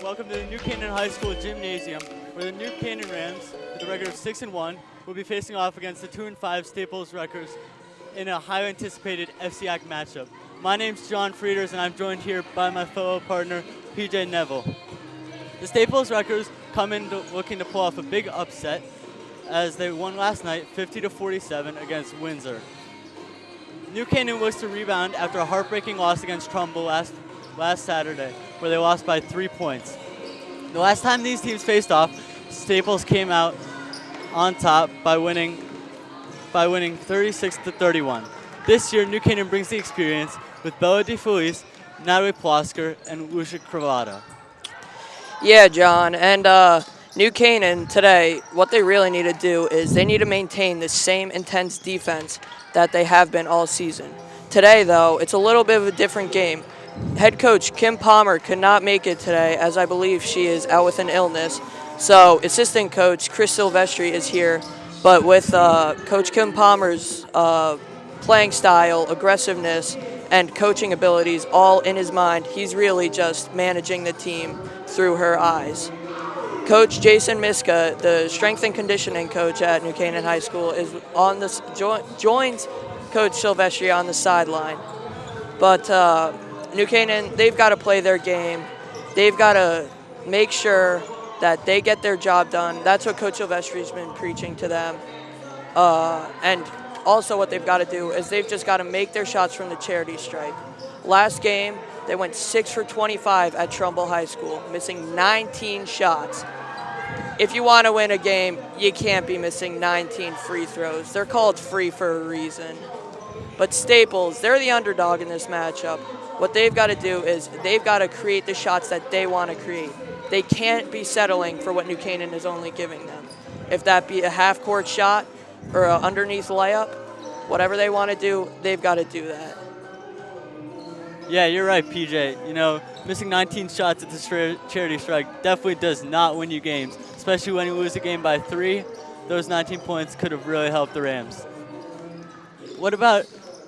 welcome to the New Canaan High School Gymnasium, where the New Canaan Rams, with a record of 6-1, will be facing off against the 2-5 Staples Wreckers in a highly anticipated FCAC matchup. My name's John Frieders, and I'm joined here by my fellow partner, PJ Neville. The Staples Wreckers come in looking to pull off a big upset, as they won last night 50-47 against Windsor. New Canaan looks to rebound after a heartbreaking loss against Trumbull last Saturday, where they lost by 3 points. The last time these teams faced off, Staples came out on top by winning 36-31. This year, New Canaan brings the experience with Bella DeFelice, Natalie Plosker, and Lucia Cravata. Yeah, John, and New Canaan today, what they really need to do is they need to maintain the same intense defense that they have been all season. Today, though, it's a little bit of a different game. Head coach Kim Palmer could not make it today, as I believe she is out with an illness. So assistant coach Chris Silvestri is here, but with Coach Kim Palmer's playing style, aggressiveness, and coaching abilities all in his mind, he's really just managing the team through her eyes. Coach Jason Miska, the strength and conditioning coach at New Canaan High School, is on this joins Coach Silvestri on the sideline. But New Canaan, they've got to play their game. They've got to make sure that they get their job done. That's what Coach Silvestri's been preaching to them. And also what they've got to do is they've just got to make their shots from the charity stripe. Last game, they went 6 for 25 at Trumbull High School, missing 19 shots. If you want to win a game, you can't be missing 19 free throws. They're called free for a reason. But Staples, they're the underdog in this matchup. What they've got to do is they've got to create the shots that they want to create. They can't be settling for what New Canaan is only giving them. If that be a half-court shot or an underneath layup, whatever they want to do, they've got to do that. Yeah, you're right, PJ. You know, missing 19 shots at the charity strike definitely does not win you games, especially when you lose a game by 3. Those 19 points could have really helped the Rams. What about,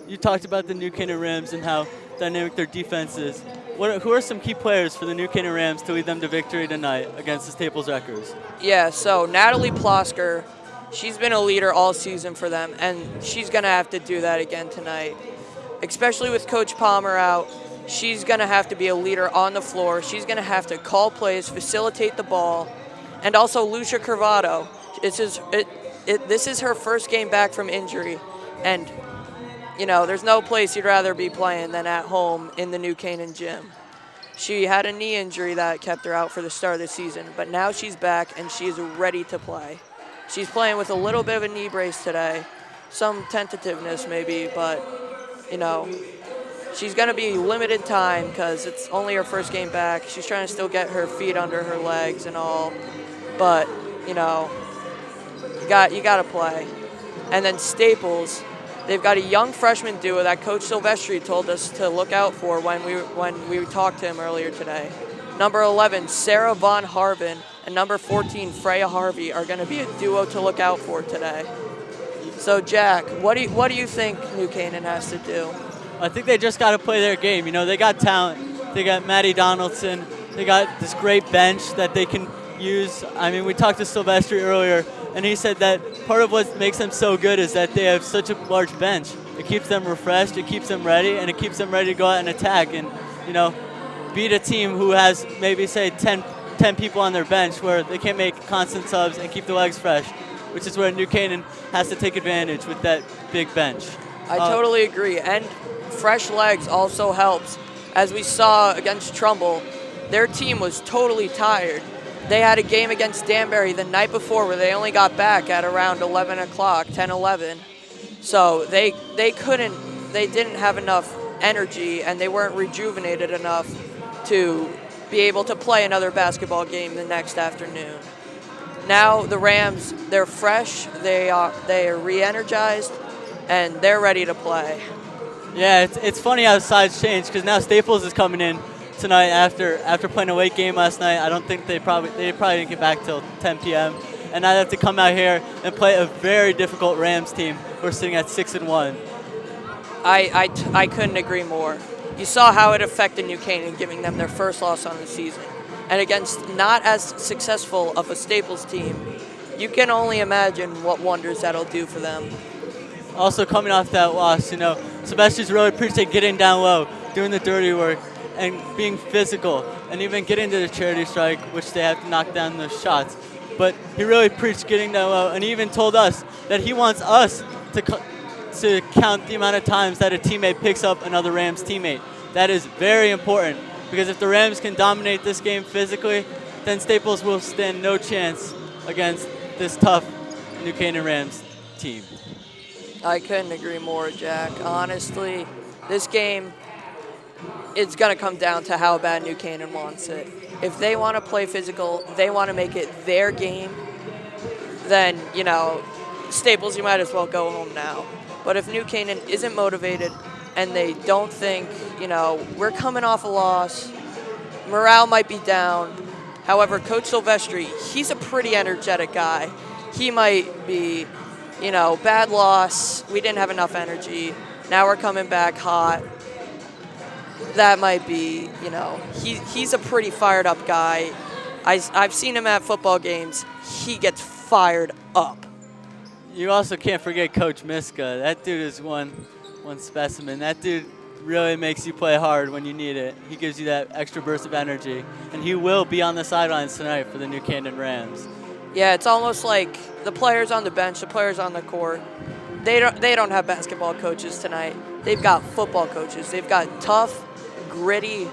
you talked about the New Canaan Rams and how dynamic their defense is. Who are some key players for the New Canaan Rams to lead them to victory tonight against the Staples Wreckers? Yeah, so Natalie Plosker, she's been a leader all season for them, and she's going to have to do that again tonight. Especially with Coach Palmer out, she's going to have to be a leader on the floor. She's going to have to call plays, facilitate the ball, and also Lucia Cravata. This is her first game back from injury, and you know, there's no place you'd rather be playing than at home in the New Canaan gym. She had a knee injury that kept her out for the start of the season, but now she's back and she's ready to play. She's playing with a little bit of a knee brace today, some tentativeness maybe, but you know, she's going to be limited time because it's only her first game back. She's trying to still get her feet under her legs and all, but you know, you got to play. And then Staples, they've got a young freshman duo that Coach Silvestri told us to look out for when we talked to him earlier today. Number 11, Sarah Von Harvin, and number 14, Freya Harvey, are going to be a duo to look out for today. So, Jack, what do you think New Canaan has to do? I think they just got to play their game. You know, they got talent. They got Maddie Donaldson. They got this great bench that they can use. I mean, we talked to Silvestri earlier, and he said that part of what makes them so good is that they have such a large bench. It keeps them refreshed, it keeps them ready, and it keeps them ready to go out and attack and, you know, beat a team who has maybe, say, 10 people on their bench where they can't make constant subs and keep the legs fresh, which is where New Canaan has to take advantage with that big bench. I totally agree, and fresh legs also helps. As we saw against Trumbull, their team was totally tired. They had a game against Danbury the night before where they only got back at around 11 o'clock, 10-11. So they didn't have enough energy and they weren't rejuvenated enough to be able to play another basketball game the next afternoon. Now the Rams, they're fresh, they are re-energized, and they're ready to play. Yeah, it's funny how sides change because now Staples is coming in tonight after playing a late game last night. I don't think they probably didn't get back till 10 p.m. And now they have to come out here and play a very difficult Rams team who are sitting at 6-1. I couldn't agree more. You saw how it affected New Canaan, giving them their first loss on the season. and against not as successful of a Staples team, you can only imagine what wonders that'll do for them. Also, coming off that loss, Sebastian's really appreciate getting down low, doing the dirty work, and being physical, and even getting to the charity strike, which they have to knock down the shots. But he really preached getting down low, and he even told us that he wants us to count the amount of times that a teammate picks up another Rams teammate. That is very important, because if the Rams can dominate this game physically, then Staples will stand no chance against this tough New Canaan Rams team. I couldn't agree more, Jack. Honestly, this game, it's going to come down to how bad New Canaan wants it. If they want to play physical, they want to make it their game, then, Staples, you might as well go home now. But if New Canaan isn't motivated and they don't think, we're coming off a loss, morale might be down. However, Coach Silvestri, he's a pretty energetic guy. He might be, bad loss, we didn't have enough energy, now we're coming back hot. That might be, he's a pretty fired up guy. I've seen him at football games. He gets fired up. You also can't forget Coach Miska. That dude is one specimen. That dude really makes you play hard when you need it. He gives you that extra burst of energy, and he will be on the sidelines tonight for the New Canaan Rams. Yeah, it's almost like the players on the bench, the players on the court, they don't have basketball coaches tonight. They've got football coaches. They've got tough, gritty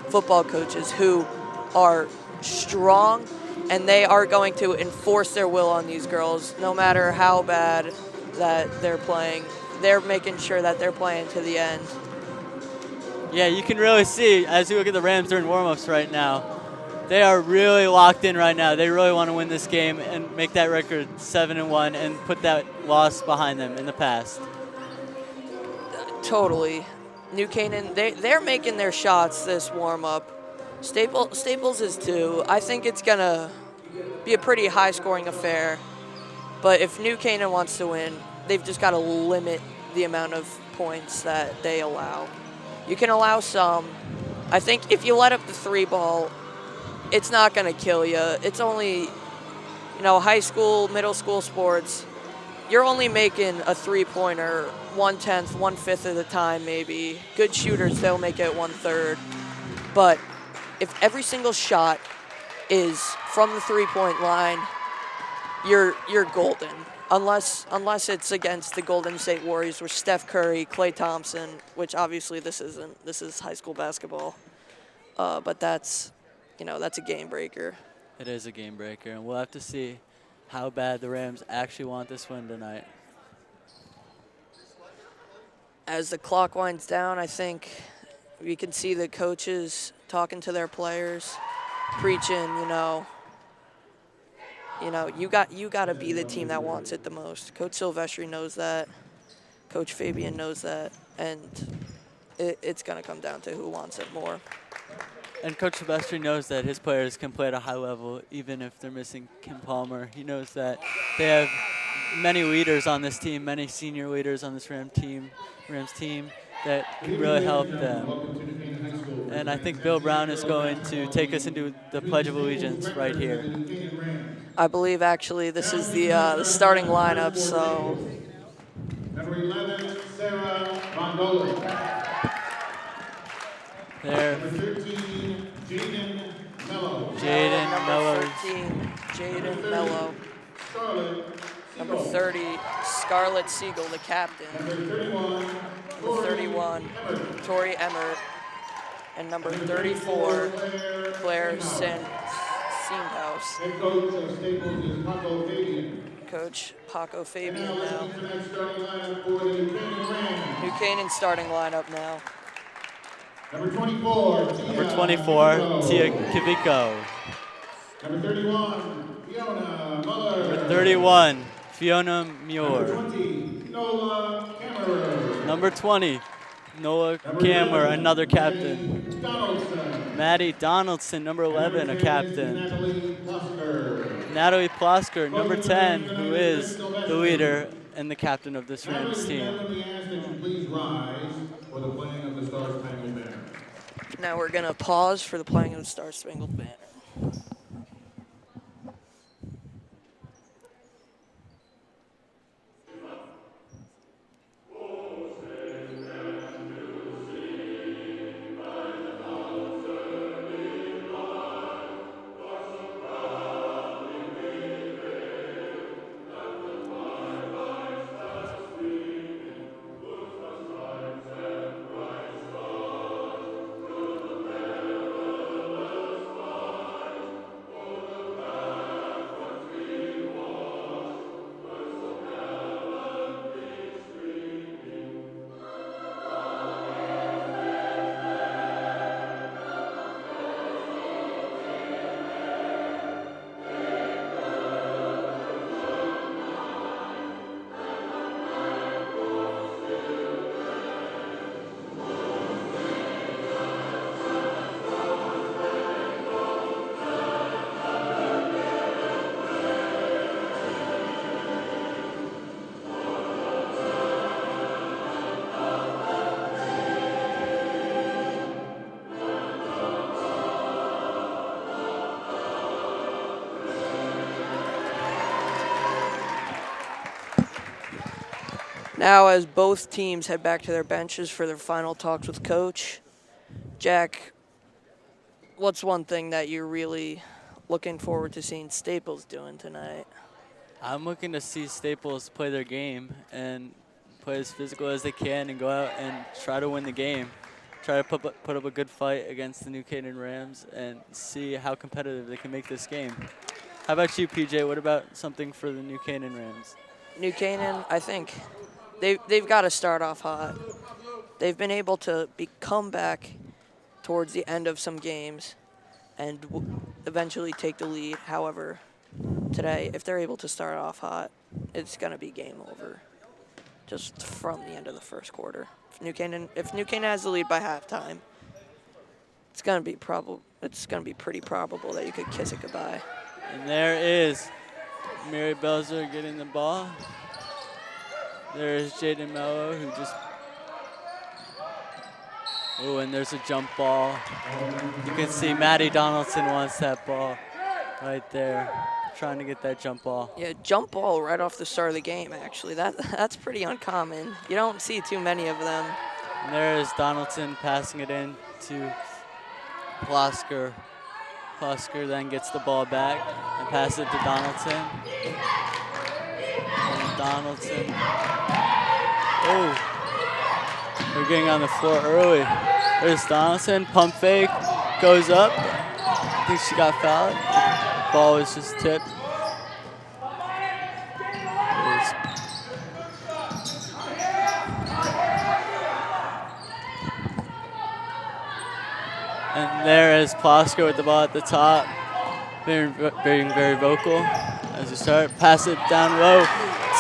football coaches who are strong, and they are going to enforce their will on these girls no matter how bad that they're playing. They're making sure that they're playing to the end. Yeah, you can really see as you look at the Rams during warm-ups right now, they are really locked in right now. They really want to win this game and make that record 7-1 and put that loss behind them in the past. Totally. New Canaan, they're making their shots this warm-up. Staples is too. I think it's going to be a pretty high-scoring affair. But if New Canaan wants to win, they've just got to limit the amount of points that they allow. You can allow some. I think if you let up the three ball, it's not going to kill you. It's only, high school, middle school sports. You're only making a three-pointer 1/10, 1/5 of the time maybe. Good shooters, they'll make it 1/3. But if every single shot is from the three-point line, you're golden. Unless it's against the Golden State Warriors with Steph Curry, Klay Thompson, which obviously this isn't. This is high school basketball. But that's a game breaker. It is a game breaker, and we'll have to see how bad the Rams actually want this win tonight. As the clock winds down, I think we can see the coaches talking to their players, preaching, you got to be the team that wants it the most. Coach Silvestri knows that. Coach Fabian knows that, and it's going to come down to who wants it more. And Coach Silvestri knows that his players can play at a high level, even if they're missing Kim Palmer. He knows that they have many leaders on this team, many senior leaders on this Rams team that can really help them. And I think Bill Brown is going to take us into the Pledge of Allegiance right here. I believe actually this is the starting lineup. So. Number 11, Sarah Mondoli. There. Number 13, Jaden Mello. Number 13, Jaden Mello. Charlotte Number 30, Scarlett Siegel, the captain. Number 31, Tori Emmert. And number 34, Claire Sandhouse. Head coach of Staples is Paco Fabian. Coach Paco Fabian now. Tonight's starting lineup for the New Canaan Rams. New Canaan starting lineup now. Number 24, Tia Kiviko. Number 31, Fiona Muller. Number 31, Fiona Muir. Number 20, Nola Kammerer. Number 20, Noah Kammer, another captain. Donaldson. Maddie Donaldson, number 11, a captain. Natalie Plusker. Natalie Plosker, number 10, who is the leader and the captain of this Rams team. Let me ask that you please rise for the playing of the Star Spangled Banner. Now we're going to pause for the playing of the Star Spangled Banner. Now, as both teams head back to their benches for their final talks with Coach, Jack, what's one thing that you're really looking forward to seeing Staples doing tonight? I'm looking to see Staples play their game and play as physical as they can and go out and try to win the game. Try to put up a good fight against the New Canaan Rams and see how competitive they can make this game. How about you, PJ? What about something for the New Canaan Rams? New Canaan, I think they've got to start off hot. They've been able to come back towards the end of some games and eventually take the lead. However, today, if they're able to start off hot, it's going to be game over just from the end of the first quarter. If New Canaan has the lead by halftime, it's going to be pretty probable that you could kiss it goodbye. And there is Mary Belzer getting the ball. There is Jaden Mello who just... Oh, and there's a jump ball. You can see Maddie Donaldson wants that ball right there, trying to get that jump ball. Yeah, jump ball right off the start of the game, actually. That's pretty uncommon. You don't see too many of them. And there is Donaldson passing it in to Plosker. Plosker then gets the ball back and passes it to Donaldson. And Donaldson. Oh, they're getting on the floor early. There's Donaldson, pump fake, goes up. I think she got fouled. The ball was just tipped. And there is Plosker with the ball at the top, being very vocal as we start. Pass it down low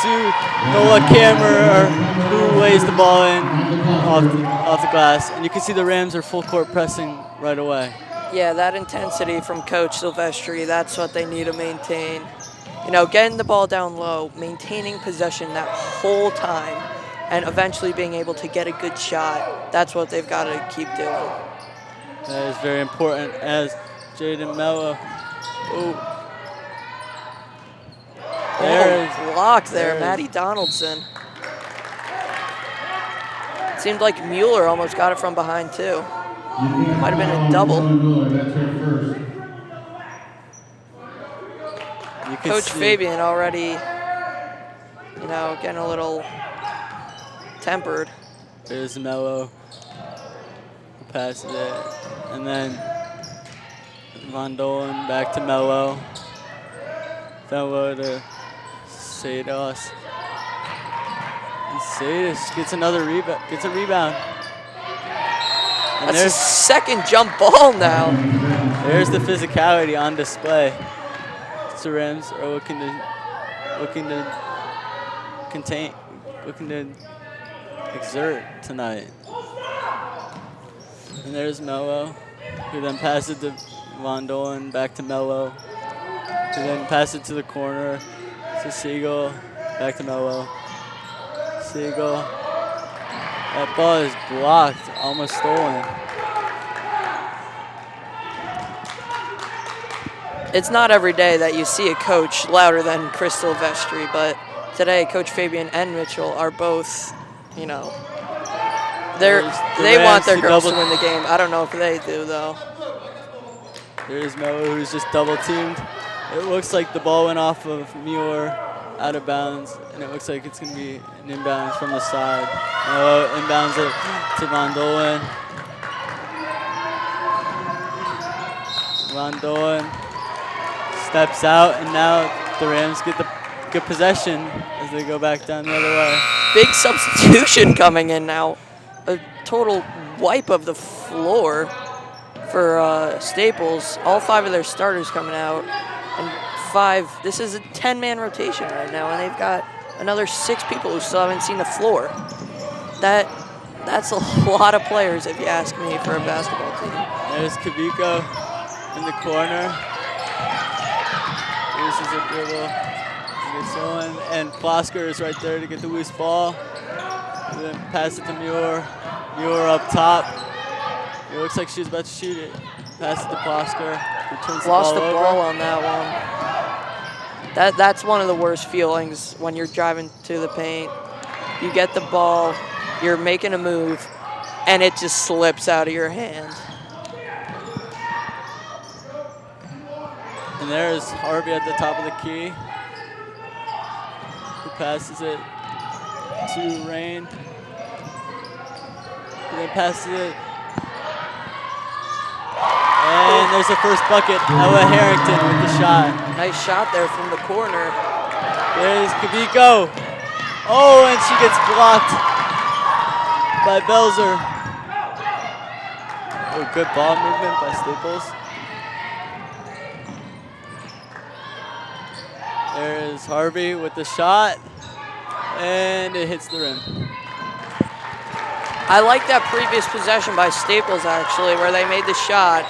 to Noah Kammerer, who lays the ball in off the glass. And you can see the Rams are full court pressing right away. Yeah, that intensity from Coach Silvestri, that's what they need to maintain. You know, getting the ball down low, maintaining possession that whole time, and eventually being able to get a good shot. That's what they've got to keep doing. That is very important as Jaden Mello. There is blocked there, Maddie Donaldson. It seemed like Mueller almost got it from behind too. Might have been a double. Coach Fabian already, you know, getting a little tempered. There's Mello. Passes it, and then Von Dolan back to Mello. Mello to Sados. And Sados gets another rebound. Gets a rebound. And that's his second jump ball now. There's the physicality on display. The Rams are looking to exert tonight. And there's Mello, who then passes it to Von Dolan, back to Mello, who then passes it to the corner to Siegel, back to Mello. Siegel. That ball is blocked, almost stolen. It's not every day that you see a coach louder than Chris Silvestri, but today Coach Fabian and Mitchell are both, you know, they want their girls to win the game. I don't know if they do, though. There's Mello, who's just double teamed. It looks like the ball went off of Mueller out of bounds, and it looks like it's going to be an inbounds from the side. Mello inbounds it to Von Dolan. Von Dolan steps out, and now the Rams get the good possession as they go back down the other way. Big substitution coming in now. A total wipe of the floor for Staples. All 5 of their starters coming out. And this is a 10-man rotation right now, and they've got another 6 people who still haven't seen the floor. That's a lot of players, if you ask me, for a basketball team. There's Kaviko in the corner. This is a dribble. Gets on, and Plosker is right there to get the loose ball. And then pass it to Muir. Muir up top. It looks like she's about to shoot it. Pass it to Plosker. Lost the ball on that one. That's one of the worst feelings when you're driving to the paint You get the ball, you're making a move, and it just slips out of your hand. And there's Harvey at the top of the key, who passes it to Rain. He then passes it. And there's the first bucket. Ella Harrington with the shot. Nice shot there from the corner. There's Kaviko. Oh, and she gets blocked by Belzer. Oh, good ball movement by Staples. There's Harvey with the shot, and it hits the rim. I like that previous possession by Staples, actually, where they made the shot.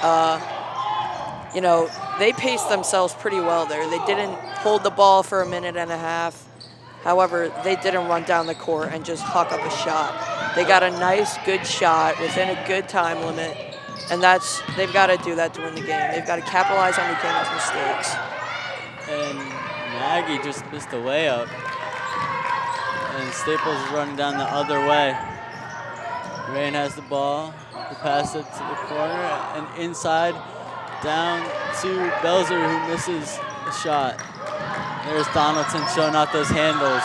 You know, they paced themselves pretty well there. They didn't hold the ball for a minute and a half. However, they didn't run down the court and just huck up a shot. They got a nice, good shot within a good time limit, and they've got to do that to win the game. They've got to capitalize on the game's mistakes. And Maggie just missed a layup, and Staples is running down the other way. Rain has the ball. He passes it to the corner and inside, down to Belzer, who misses the shot. There's Donaldson showing out those handles.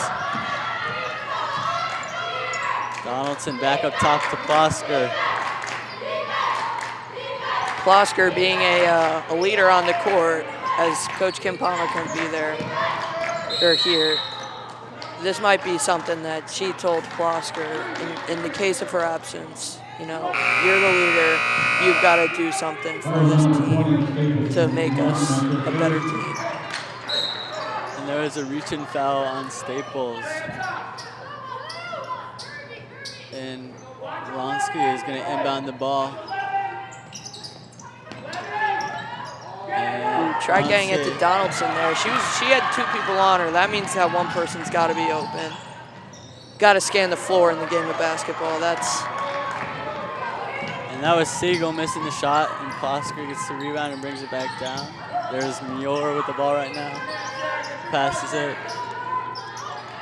Donaldson back up top to Plosker. Plosker being a leader on the court, as Coach Kim Palmer couldn't be there or here. This might be something that she told Plosker in the case of her absence. You know, you're the leader. You've got to do something for this team to make us a better team. And there is a reach-in foul on Staples. And Wronski is going to inbound the ball. Try getting it to Donaldson there. She had two people on her. That means that one person's got to be open. Got to scan the floor in the game of basketball. And that was Siegel missing the shot, and Plosker gets the rebound and brings it back down. There's Mueller with the ball right now. Passes it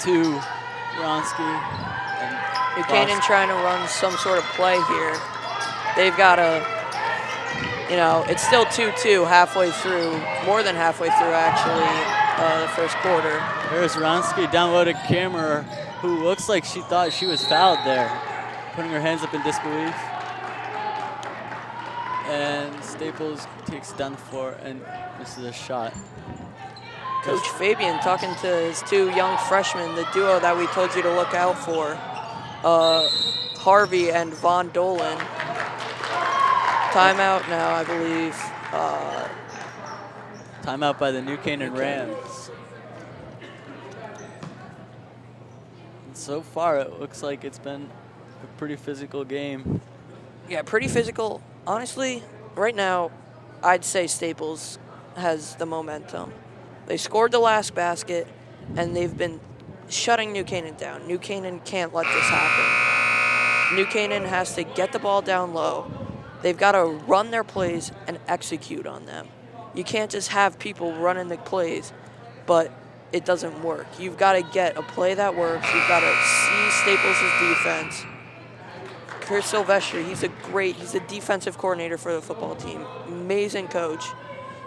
to Wronski. Buchanan trying to run some sort of play here. They've got to, you know, it's still 2-2 halfway through, more than halfway through actually, the first quarter. There's Wronski down low to Kammerer, who looks like she thought she was fouled there, putting her hands up in disbelief. And Staples takes it down the floor and misses a shot. Coach Fabian talking to his two young freshmen, the duo that we told you to look out for, Harvey and Von Dolan. Timeout now, I believe. Timeout by the New Canaan Rams. And so far, it looks like it's been a pretty physical game. Yeah, pretty physical. Honestly, right now, I'd say Staples has the momentum. They scored the last basket, and they've been shutting New Canaan down. New Canaan can't let this happen. New Canaan has to get the ball down low. They've got to run their plays and execute on them. You can't just have people running the plays, but it doesn't work. You've got to get a play that works. You've got to see Staples' defense. Chris Silvestri, he's a defensive coordinator for the football team. Amazing coach.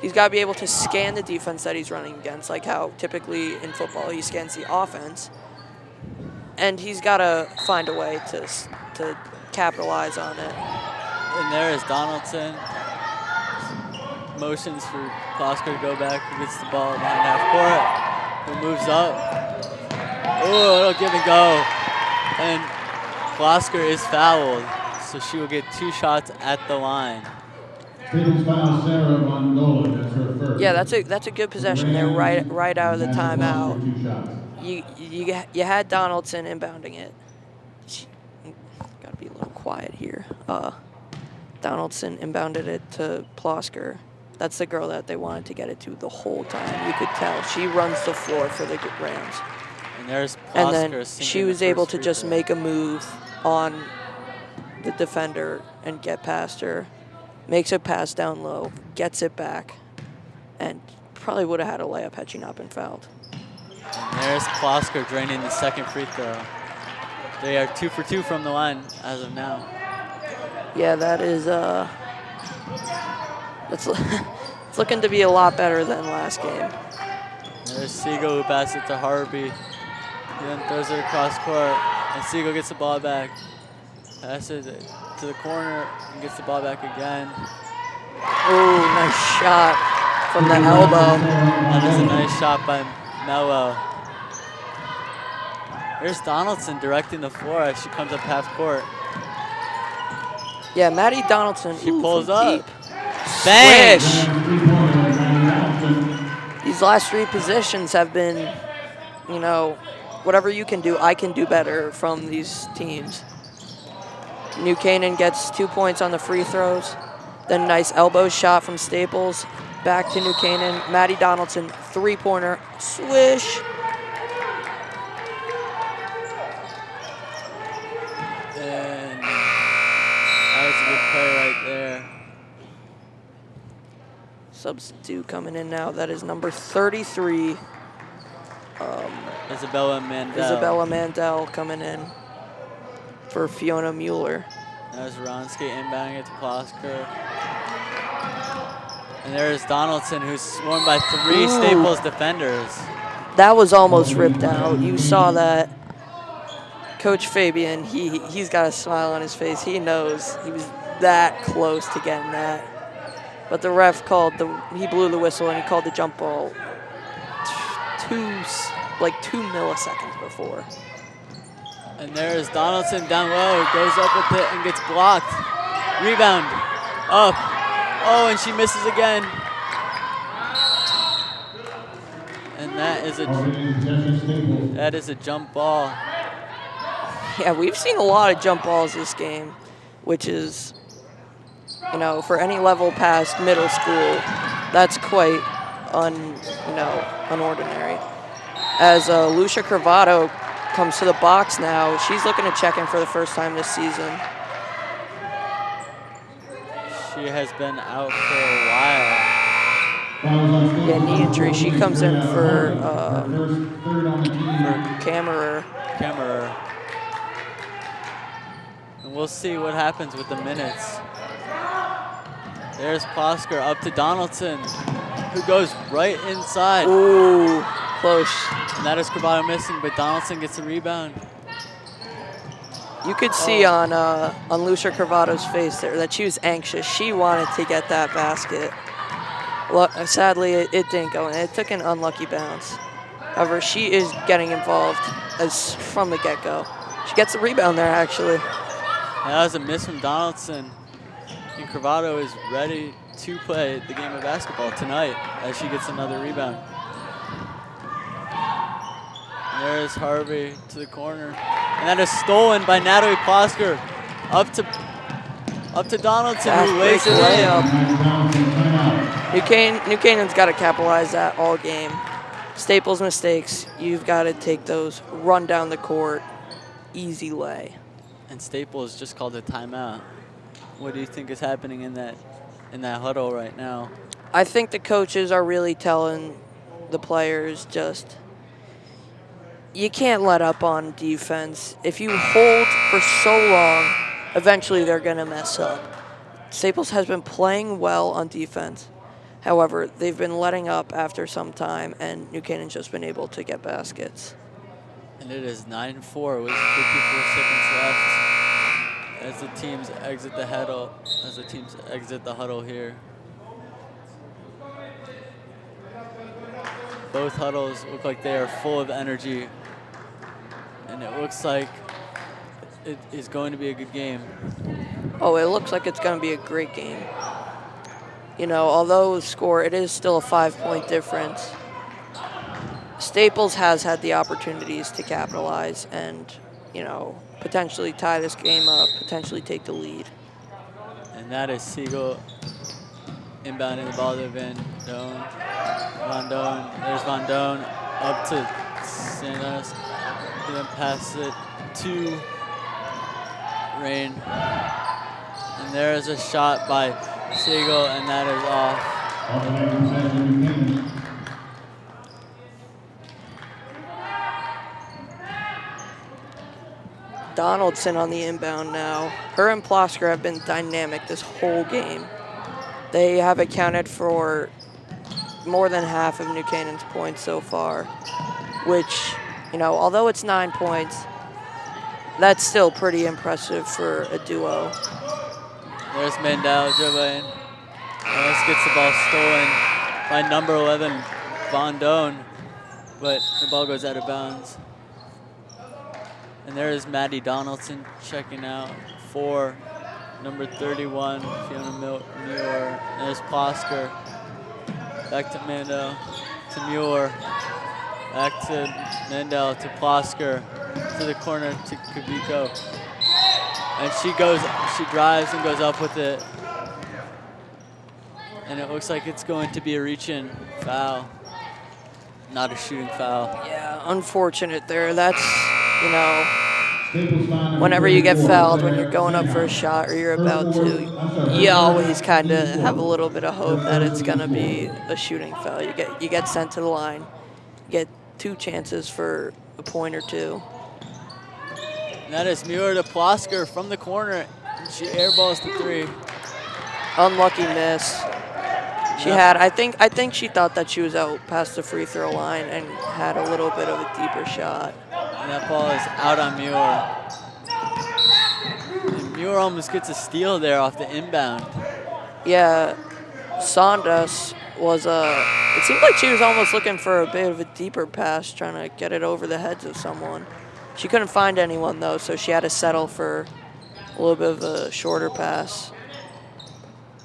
He's got to be able to scan the defense that he's running against, like how typically in football he scans the offense. And he's got to find a way to capitalize on it. And there is Donaldson. Motions for Plosker to go back. Who gets the ball behind half court. Who moves up. Oh, it'll give and go. And Plosker is fouled, so she will get 2 shots at the line. Staples foul Sarah Von Dolan. That's her first. Yeah, that's a good possession there, right out of the timeout. You had Donaldson inbounding it. Got to be a little quiet here. Donaldson inbounded it to Plosker. That's the girl that they wanted to get it to the whole time. You could tell. She runs the floor for the Rams. And there's Plosker. And then she was able to just make a move on the defender and get past her. Makes a pass down low, gets it back, and probably would have had a layup had she not been fouled. And there's Plosker draining the second free throw. They are 2 for 2 from the line as of now. Yeah, that is it's looking to be a lot better than last game. There's Siegel who passes it to Harvey. He then throws it across court, and Siegel gets the ball back. Passes it to the corner and gets the ball back again. Ooh, nice shot from the elbow. That is a nice shot by Mello. Here's Donaldson directing the floor as she comes up half court. Yeah, Maddie Donaldson. She pulls up. Deep. Bang! Swish. These last 3 positions have been, you know, whatever you can do, I can do better from these teams. New Canaan gets 2 points on the free throws. Then a nice elbow shot from Staples. Back to New Canaan. Maddie Donaldson, 3-pointer. Swish. And that was a good play right there. Substitute coming in now. That is number 33. Isabella Mandel. Isabella Mandel coming in for Fiona Mueller. There's Ronsky inbounding it to Plosker. And there's Donaldson, who's swarmed by 3 Staples defenders. That was almost ripped out. You saw that. Coach Fabian, he's got a smile on his face. He knows he was that close to getting that. But the ref he blew the whistle and he called the jump ball 2 milliseconds before. And there's Donaldson down low, goes up with it and gets blocked. Rebound, up. Oh, and she misses again. And that is a jump ball. Yeah, we've seen a lot of jump balls this game, which is, you know, for any level past middle school, that's quite unordinary. As Lucia Cravado comes to the box now, she's looking to check in for the first time this season. She has been out for a while. Yeah, knee injury. She comes in for Kammerer. And we'll see what happens with the minutes. There's Plosker up to Donaldson, who goes right inside. Ooh, close. And that is Cravado missing, but Donaldson gets the rebound. You could see on Lucia Cravado's face there that she was anxious. She wanted to get that basket. Sadly, it didn't go in. It took an unlucky bounce. However, she is getting involved from the get-go. She gets the rebound there, actually. That was a miss from Donaldson. And Cravado is ready to play the game of basketball tonight as she gets another rebound. And there's Harvey to the corner. And that is stolen by Natalie Plosker. Up to Donaldson, who lays it in. New Canaan's got to capitalize that all game. Staples mistakes, you've got to take those, run down the court, easy lay. And Staples just called a timeout. What do you think is happening in that huddle right now? I think the coaches are really telling the players just, you can't let up on defense. If you hold for so long, eventually they're going to mess up. Staples has been playing well on defense. However, they've been letting up after some time, and New Canaan's just been able to get baskets. And it is 9-4 with 54 seconds left as the teams exit the huddle here. Both huddles look like they are full of energy, and it looks like it is going to be a good game. Oh, it looks like it's going to be a great game. You know, although the score, it is still a 5-point difference. Staples has had the opportunities to capitalize and, you know, potentially tie this game up, potentially take the lead. And that is Siegel inbounding the ball to Van Doan. There's Van Doan up to Santos. He then passes it to Rain. And there is a shot by Siegel, and that is off. Donaldson on the inbound now. Her and Plosker have been dynamic this whole game. They have accounted for more than half of New Canaan's points so far, which, you know, although it's 9 points, that's still pretty impressive for a duo. There's Mandel dribbling. Ellis gets the ball stolen by number 11, Von Doan, but the ball goes out of bounds. And there is Maddie Donaldson checking out for number 31, Fiona Muir. There's Plosker. Back to Mandel, to Muir. Back to Mandel, to Plosker. To the corner, to Kubiko. And she drives and goes up with it. And it looks like it's going to be a reach-in foul. Not a shooting foul. Yeah, unfortunate there. That's, you know, whenever you get fouled, when you're going up for a shot or you're about to, you always kind of have a little bit of hope that it's going to be a shooting foul. You get sent to the line. You get 2 chances for a point or 2. And that is Muir to Plosker from the corner. She airballs the 3. Unlucky miss. She had, I think she thought that she was out past the free throw line and had a little bit of a deeper shot. And that ball is out on Muir. And Muir almost gets a steal there off the inbound. Yeah, Sondas was, it seemed like she was almost looking for a bit of a deeper pass, trying to get it over the heads of someone. She couldn't find anyone, though, so she had to settle for a little bit of a shorter pass.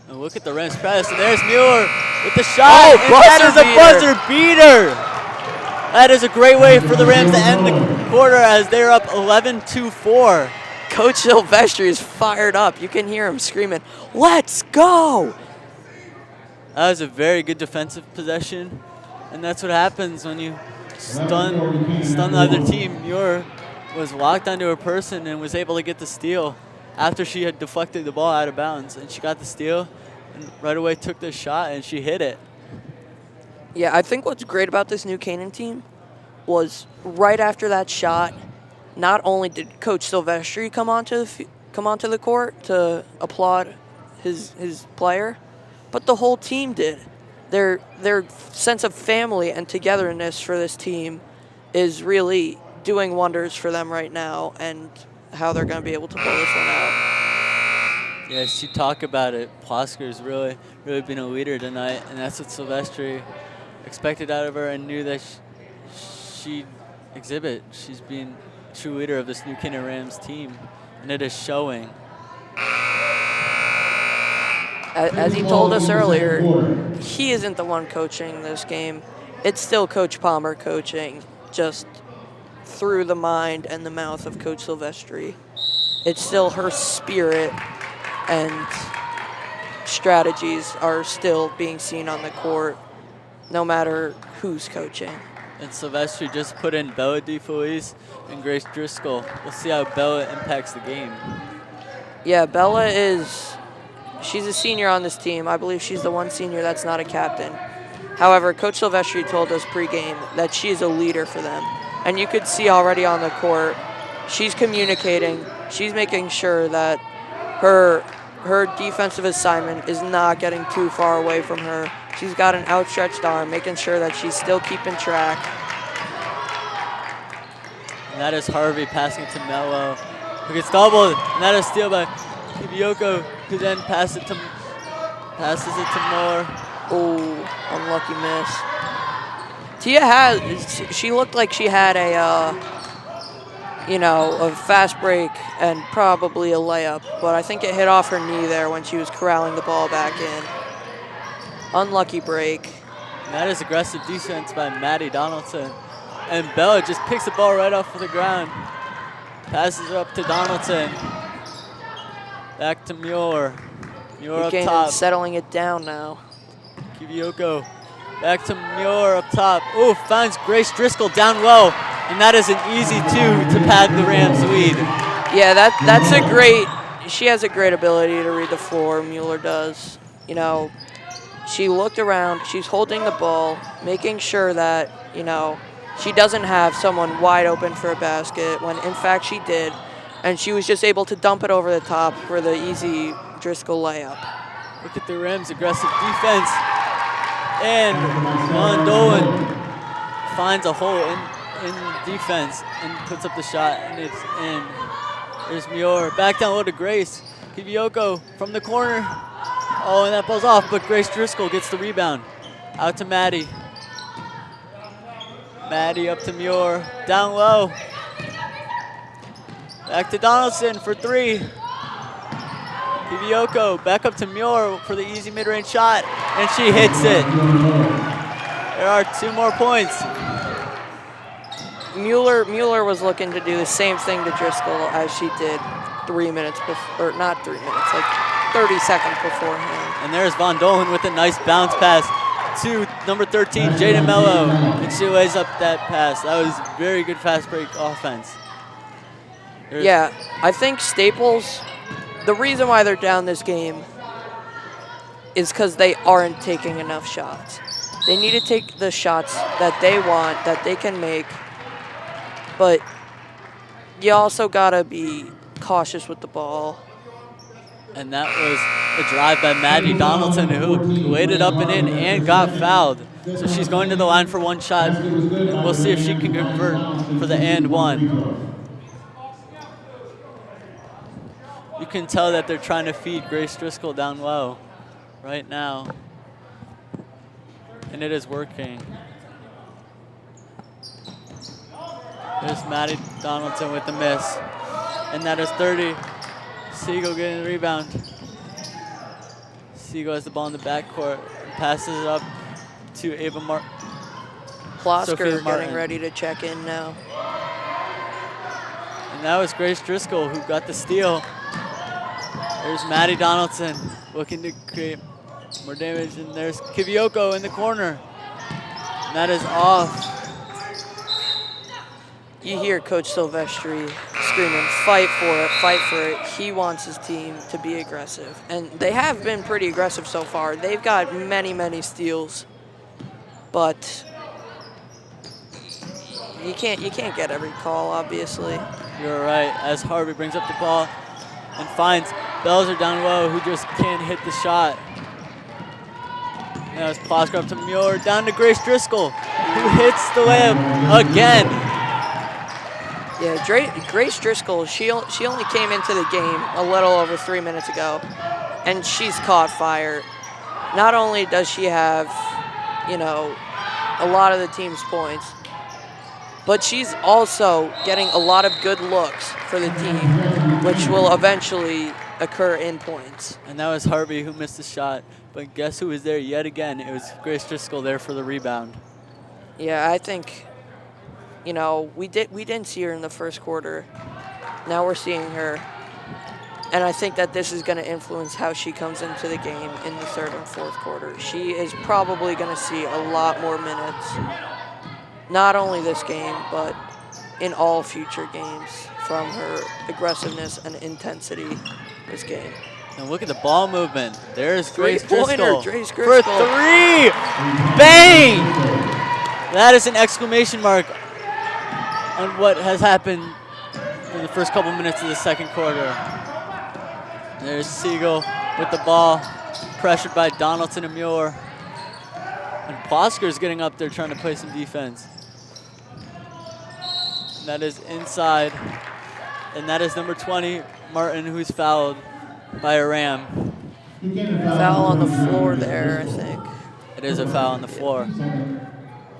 And look at the Rams press, and there's Muir with the shot. Oh, and that is a buzzer beater. That is a great way for the Rams to end the quarter as they're up 11-4. Coach Silvestri is fired up. You can hear him screaming, "Let's go!" That was a very good defensive possession, and that's what happens when you stun the other team. Muir was locked onto her person and was able to get the steal after she had deflected the ball out of bounds, and she got the steal and right away took the shot and she hit it. Yeah, I think what's great about this New Canaan team was right after that shot, not only did Coach Silvestri come onto the court to applaud his player, but the whole team did. Their sense of family and togetherness for this team is really doing wonders for them right now, and how they're going to be able to pull this one out. Yeah, she talked about it. Plosker's really been a leader tonight, and that's what Silvestri expected out of her and knew that she'd exhibit. She's been a true leader of this New Canaan Rams team, and it is showing. As he told us earlier, he isn't the one coaching this game. It's still Coach Palmer coaching, just through the mind and the mouth of Coach Silvestri. It's still her spirit and strategies are still being seen on the court, no matter who's coaching. And Silvestri just put in Bella DeFelice and Grace Driscoll. We'll see how Bella impacts the game. Yeah, Bella she's a senior on this team. I believe she's the one senior that's not a captain. However, Coach Silvestri told us pregame that she's a leader for them. And you could see already on the court, she's communicating. She's making sure that her defensive assignment is not getting too far away from her. She's got an outstretched arm, making sure that she's still keeping track. And that is Harvey passing it to Mello, who gets doubled. And that is steal by Kibiyoko, who then passes it to Moore. Oh, unlucky miss. Tia she looked like she had a fast break and probably a layup, but I think it hit off her knee there when she was corralling the ball back in. Unlucky break. And that is aggressive defense by Maddie Donaldson. And Bella just picks the ball right off of the ground. Passes it up to Donaldson. Back to Muir. Muir up top. Settling it down now. Kibiyoko. Back to Muir up top. Ooh, finds Grace Driscoll down low. And that is an easy 2 to pad the Rams' lead. Yeah, she has a great ability to read the floor, Mueller does. You know, she looked around, she's holding the ball, making sure that, she doesn't have someone wide open for a basket, when in fact she did. and she was just able to dump it over the top for the easy Driscoll layup. Look at the Rams' aggressive defense. And Von Dolan finds a hole in defense and puts up the shot, and it's in. There's Muir. Back down low to Grace. Kivioko from the corner. Oh, and that ball's off, but Grace Driscoll gets the rebound. Out to Maddie. Maddie up to Muir. Down low. Back to Donaldson for three. Kivioko back up to Muir for the easy mid-range shot, and she hits it. There are 2 more points. Mueller was looking to do the same thing to Driscoll as she did 3 minutes before, or not 3 minutes, like 30 seconds beforehand. And there's Von Dolan with a nice bounce pass to number 13, Jaden Mello, and she lays up that pass. That was very good fast break offense. Yeah, I think Staples, the reason why they're down this game is because they aren't taking enough shots. They need to take the shots that they want, that they can make, but you also gotta be cautious with the ball. And that was a drive by Maddie Donaldson, who laid it up and in and got fouled. So she's going to the line for 1 shot, and we'll see if she can convert for the and 1. You can tell that they're trying to feed Grace Driscoll down low right now. And it is working. There's Maddie Donaldson with the miss. And that is 30. Siegel getting the rebound. Siegel has the ball in the backcourt and passes it up to Ava Martin. Plosker getting ready to check in now. And that was Grace Driscoll who got the steal. There's Maddie Donaldson looking to create more damage, and there's Kivioko in the corner. And that is off. You hear Coach Silvestri screaming, fight for it, fight for it. He wants his team to be aggressive. And they have been pretty aggressive so far. They've got many, many steals. But you can't get every call, obviously. You're right, as Harvey brings up the ball and finds Belzer down low, who just can't hit the shot. Now it's Plosker up to Muir, down to Grace Driscoll, who hits the layup again. Yeah, Grace Driscoll, she only came into the game a little over 3 minutes ago, and she's caught fire. Not only does she have, you know, a lot of the team's points, but she's also getting a lot of good looks for the team, which will eventually occur in points. And that was Harvey who missed the shot. But guess who was there yet again? It was Grace Driscoll there for the rebound. Yeah, I think, you know, we didn't see her in the first quarter. Now we're seeing her. And I think that this is going to influence how she comes into the game in the third and fourth quarter. She is probably going to see a lot more minutes. Not only this game, but in all future games from her aggressiveness and intensity this game. And look at the ball movement. There's Grace Driscoll for 3. Bang! That is an exclamation mark on what has happened in the first couple minutes of the second quarter. There's Siegel with the ball, pressured by Donaldson and Muir. And Plosker's getting up there trying to play some defense. And that is inside. And that is number 20, Martin, who's fouled by a Ram. Foul on the floor there, I think. It is a foul on the floor.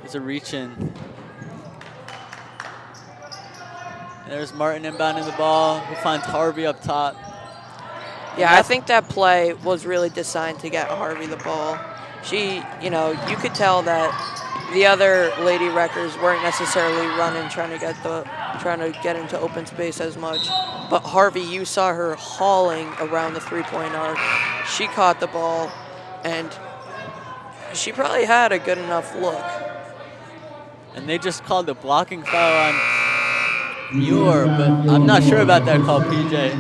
It's a reach-in. There's Martin inbounding the ball, who finds Harvey up top. Yeah, I think that play was really designed to get Harvey the ball. She, you know, you could tell that the other Lady Wreckers weren't necessarily running, trying to get into open space as much. But Harvey, you saw her hauling around the three-point arc. She caught the ball, and she probably had a good enough look. And they just called the blocking foul on Muir, but I'm not sure about that call, PJ.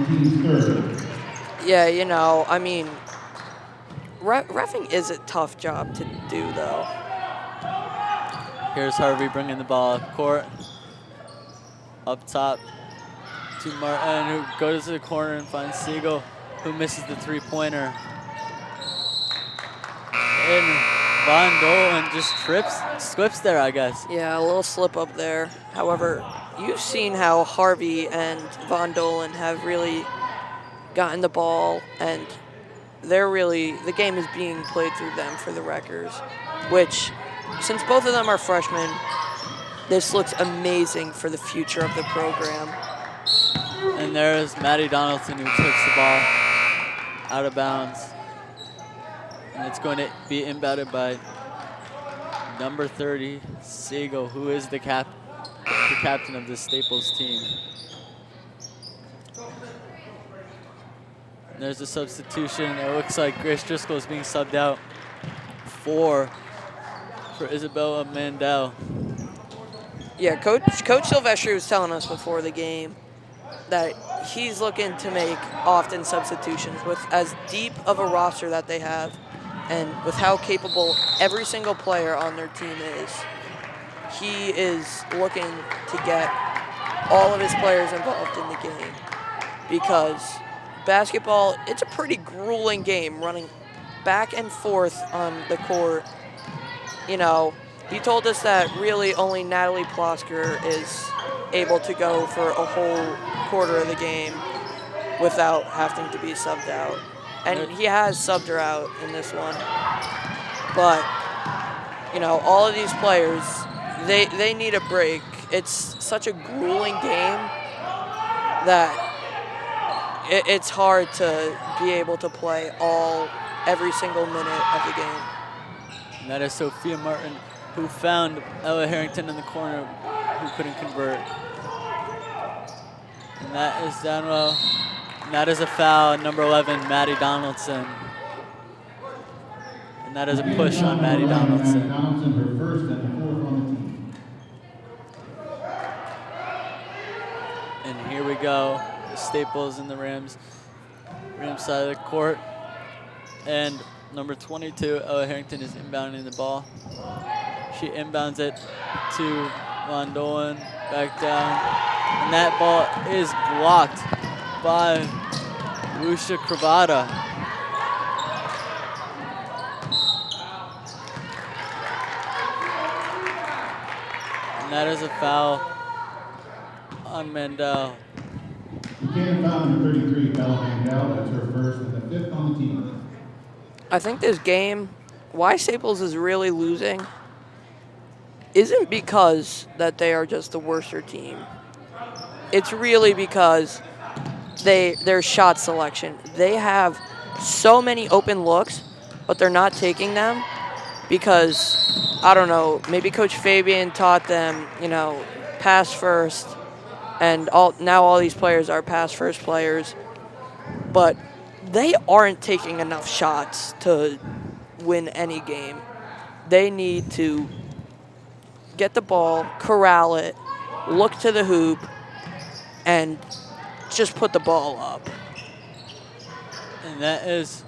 Yeah, you know, I mean, reffing is a tough job to do, though. Here's Harvey bringing the ball up court. Up top to Martin, who goes to the corner and finds Siegel, who misses the three-pointer. And Von Dolan just slips there, I guess. Yeah, a little slip up there. However, you've seen how Harvey and Von Dolan have really gotten the ball, and the game is being played through them for the Wreckers, which, since both of them are freshmen, this looks amazing for the future of the program. And there's Maddie Donaldson, who takes the ball out of bounds. And it's going to be inbounded by number 30, Siegel, who is the captain of the Staples team. And there's a substitution. It looks like Grace Driscoll is being subbed out for Isabella Mandel. Yeah, Coach Silvestri was telling us before the game that he's looking to make often substitutions with as deep of a roster that they have and with how capable every single player on their team is. He is looking to get all of his players involved in the game because basketball, it's a pretty grueling game running back and forth on the court. You know, he told us that really only Natalie Plosker is able to go for a whole quarter of the game without having to be subbed out. And he has subbed her out in this one. But, you know, all of these players, they need a break. It's such a grueling game that it's hard to be able to play every single minute of the game. And that is Sophia Martin, who found Ella Harrington in the corner, who couldn't convert. And that is down low. And that is a foul, number 11, Maddie Donaldson. And that is a push on Maddie Donaldson. Donaldson, her first and the fourth on the team. And here we go. The Staples and the Rams side of the court. And number 22, Ella Harrington, is inbounding the ball. She inbounds it to Von Dolan, back down. And that ball is blocked by Lucia Cravata. And that is a foul on Mandel. Canaan foul number 33, Bella Mandel. That's her first and the fifth on the team. I think this game, why Staples is really losing, isn't because that they are just the worser team. It's really because their shot selection. They have so many open looks, but they're not taking them because, I don't know, maybe Coach Fabian taught them, you know, pass first, and now all these players are pass first players, but they aren't taking enough shots to win any game. They need to get the ball, corral it, look to the hoop, and just put the ball up. And that is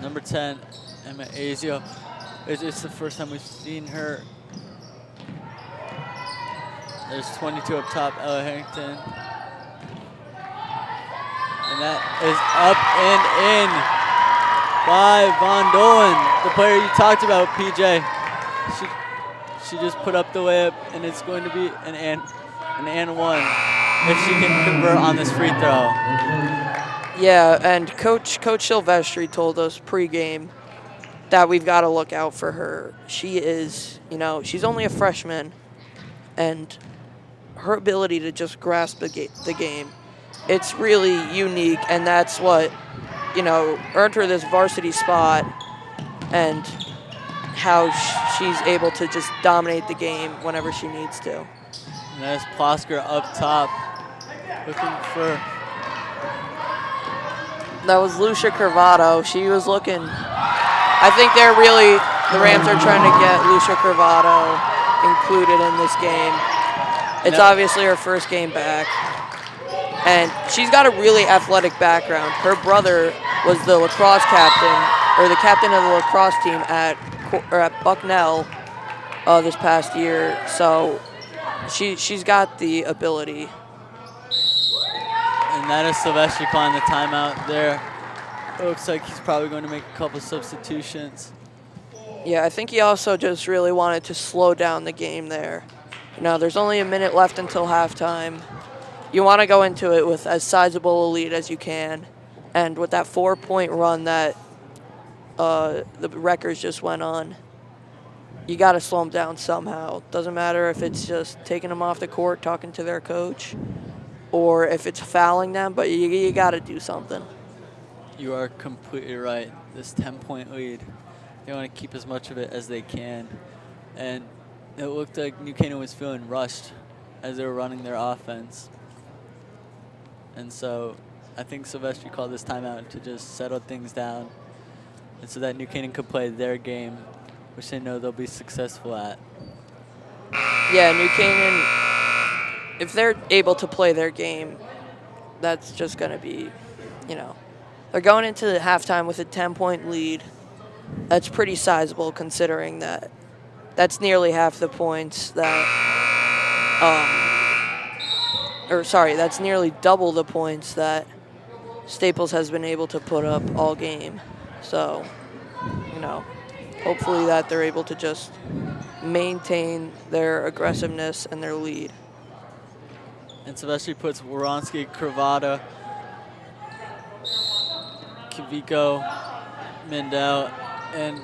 number 10, Emma Azio. It's the first time we've seen her. There's 22 up top, Ella Harrington. And that is up and in by Von Dolan, the player you talked about, PJ. She just put up the layup, and it's going to be an and one if she can convert on this free throw. Yeah, and Coach Silvestri told us pregame that we've got to look out for her. She is, you know, she's only a freshman, and her ability to just grasp the game, it's really unique, and that's what, you know, earned her this varsity spot, and how she's able to just dominate the game whenever she needs to. And that's Plosker up top, looking for. That was Lucia Curvato. She was looking. I think the Rams are trying to get Lucia Curvato included in this game. It's obviously her first game back. And she's got a really athletic background. Her brother was the lacrosse captain, or the captain of the lacrosse team at Bucknell this past year. So she's got the ability. And that is Silvestri calling the timeout there. It looks like he's probably going to make a couple substitutions. Yeah, I think he also just really wanted to slow down the game there. There's only a minute left until halftime. You want to go into it with as sizable a lead as you can. And with that 4-point run that the Wreckers just went on, you got to slow them down somehow. Doesn't matter if it's just taking them off the court, talking to their coach, or if it's fouling them, but you got to do something. You are completely right. This 10-point lead, they want to keep as much of it as they can. And it looked like New Canaan was feeling rushed as they were running their offense. And so I think Silvestri called this timeout to just settle things down and so that New Canaan could play their game, which they know they'll be successful at. Yeah, New Canaan, if they're able to play their game, that's just going to be, they're going into the halftime with a 10-point lead. That's pretty sizable considering that that's nearly half the points that, that's nearly double the points that Staples has been able to put up all game. So, hopefully that they're able to just maintain their aggressiveness and their lead. And Silvestri puts Woronski, Cravata, Kiviko, Mendel, and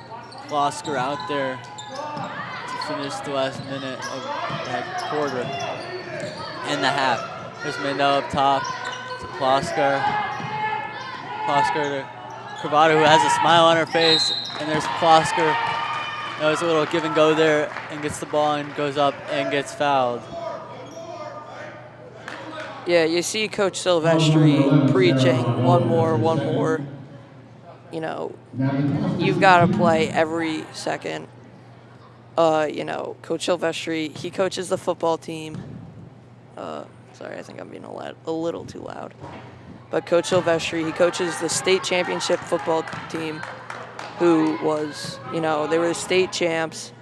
Klosker out there to finish the last minute of that quarter and the half. There's Mendel up top to Klosker. Klosker to Cravata, who has a smile on her face, and there's Klosker. There's a little give and go there and gets the ball and goes up and gets fouled. Yeah, you see Coach Silvestri preaching one more. You've got to play every second. Coach Silvestri, he coaches the football team. Sorry, I think I'm being a little too loud. But Coach Silvestri, he coaches the state championship football team, who was, they were the state champs.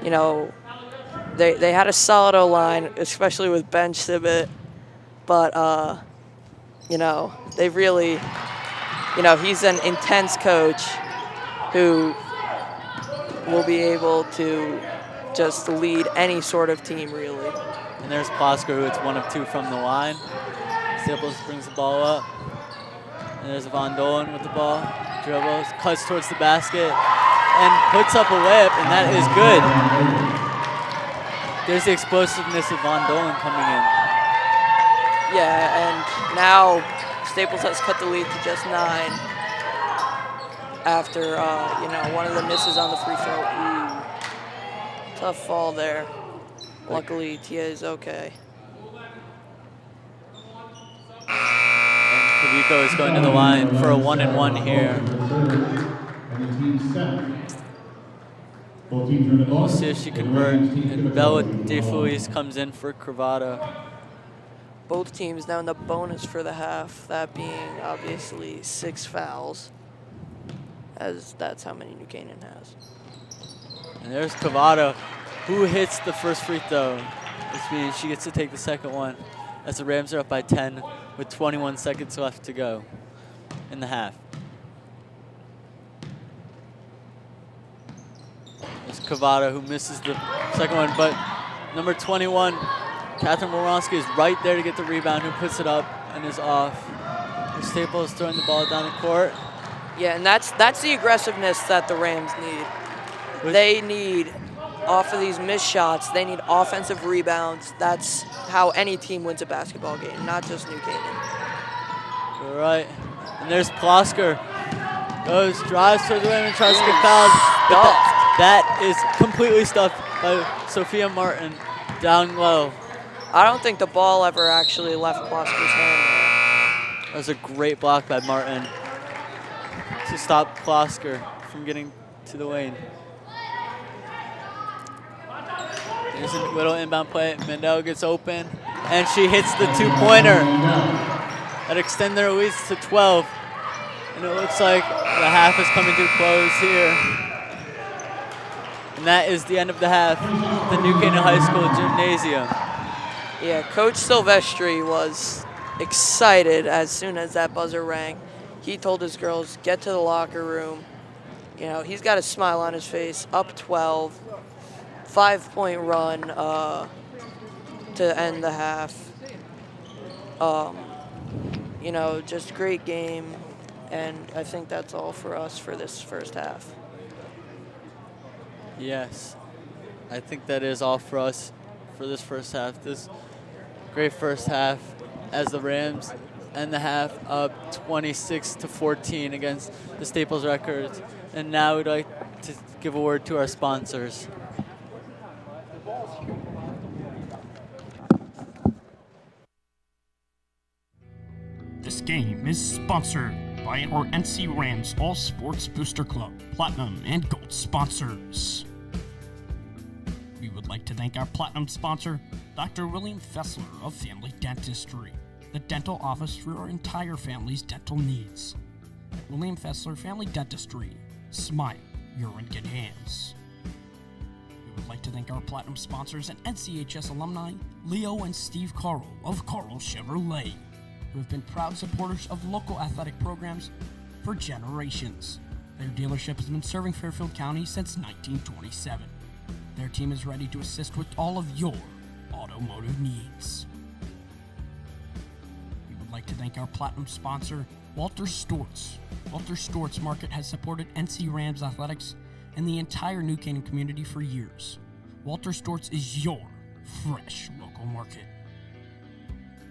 They had a solid O-line, especially with Ben Sibbett. But, they've really, he's an intense coach who will be able to just lead any sort of team, really. And there's Klosker, who it's 1 of 2 from the line. Staples brings the ball up. And there's Von Dolan with the ball. Dribbles, cuts towards the basket, and puts up a layup, and that is good. There's the explosiveness of Von Dolan coming in. Yeah, and now Staples has cut the lead to just 9 after, one of the misses on the free throw. Ooh, tough fall there. Luckily, Tia is okay. And Kaviko is going to the line for a 1-and-1 here. We'll see if she converts. And Bella DeFelice comes in for Cravata. Both teams now in the bonus for the half, that being obviously 6 fouls, as that's how many New Canaan has. And there's Cravata, who hits the first free throw, which means she gets to take the second one as the Rams are up by 10 with 21 seconds left to go in the half. There's Cravata, who misses the second one, but number 21, Catherine Woronski, is right there to get the rebound, who puts it up and is off. Staples throwing the ball down the court. Yeah, and that's the aggressiveness that the Rams need. They need, off of these missed shots, they need offensive rebounds. That's how any team wins a basketball game, not just New Canaan. All right. And there's Klosker. Goes, drives toward the rim and tries to get fouled. That is completely stuffed by Sophia Martin down low. I don't think the ball ever actually left Klosker's hand there. That was a great block by Martin to stop Klosker from getting to the lane. There's a little inbound play. Mendel gets open, and she hits the 2-pointer. That extends their lead to 12. And it looks like the half is coming to a close here. And that is the end of the half at the New Canaan High School Gymnasium. Yeah, Coach Silvestri was excited as soon as that buzzer rang. He told his girls, get to the locker room. You know, he's got a smile on his face, up 12, 5-point run to end the half. You know, just great game, and I think that's all for us for this first half. Yes, I think that is all for us for this first half. This great first half as the Rams end the half up 26-14 against the Staples Records. And now we'd like to give a word to our sponsors. This game is sponsored by our NC Rams All Sports Booster Club, Platinum and Gold sponsors. We would like to thank our Platinum sponsor, Dr. William Fessler of Family Dentistry, the dental office for your entire family's dental needs. At William Fessler Family Dentistry, smile, you're in good hands. We would like to thank our Platinum sponsors and NCHS alumni, Leo and Steve Carl of Carl Chevrolet, who have been proud supporters of local athletic programs for generations. Their dealership has been serving Fairfield County since 1927. Their team is ready to assist with all of your automotive needs. We would like to thank our Platinum sponsor, Walter Storts. Walter Storts Market has supported NC Rams athletics and the entire New Canaan community for years. Walter Storts is your fresh local market.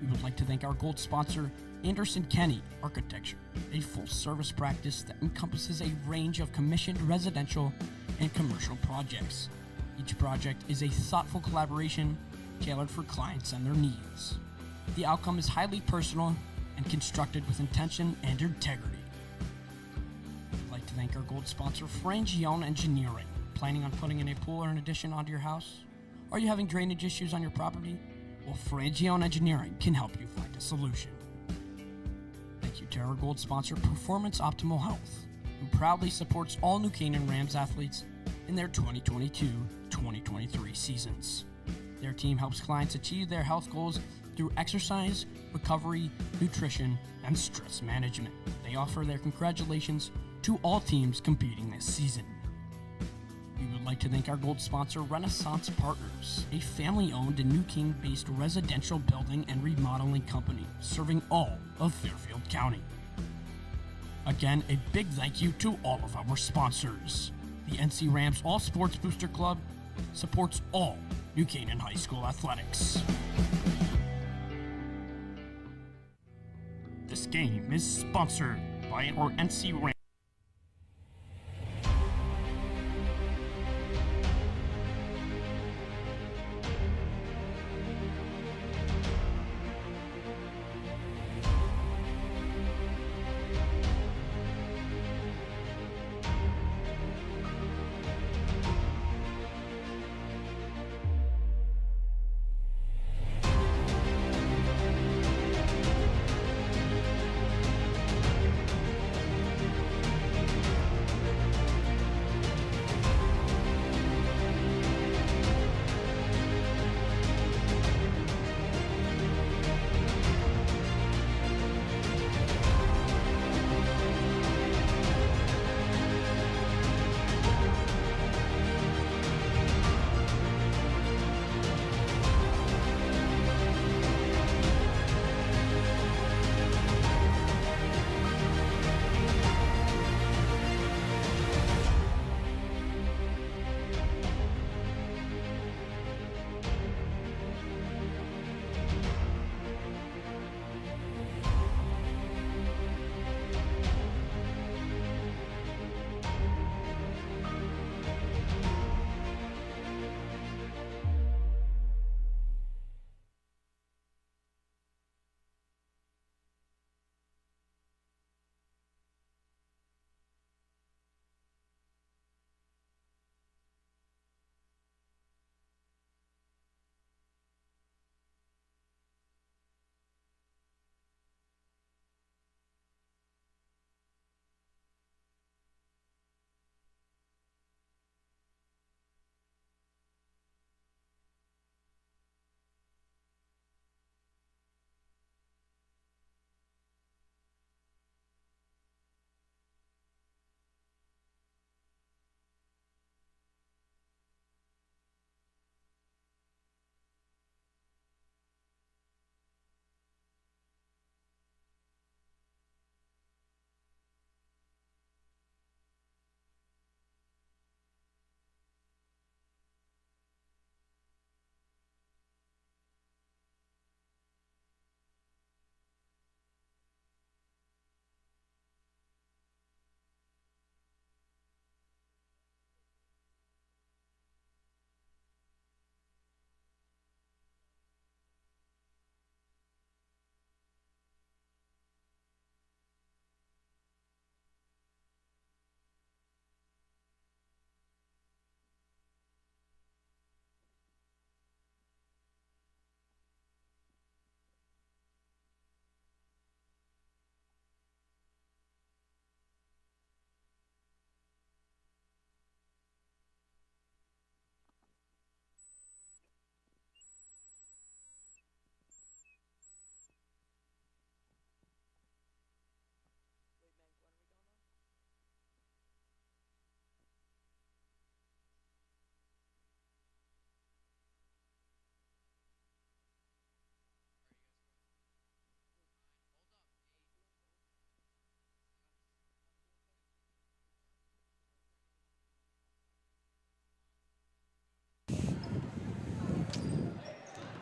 We would like to thank our gold sponsor, Anderson Kenny Architecture, a full-service practice that encompasses a range of commissioned residential and commercial projects. Each project is a thoughtful collaboration tailored for clients and their needs. The outcome is highly personal and constructed with intention and integrity. We'd like to thank our gold sponsor, Frangione Engineering. Planning on putting in a pool or an addition onto your house? Are you having drainage issues on your property? Well, Frangione Engineering can help you find a solution. Thank you to our gold sponsor, Performance Optimal Health, who proudly supports all New Canaan Rams athletes in their 2022-2023 seasons. Their team helps clients achieve their health goals through exercise, recovery, nutrition, and stress management. They offer their congratulations to all teams competing this season. We would like to thank our gold sponsor, Renaissance Partners, a family-owned and New Canaan-based residential building and remodeling company serving all of Fairfield County. Again, a big thank you to all of our sponsors. The NC Rams All Sports Booster Club supports all New Canaan High School athletics. This game is sponsored by our NC Rams.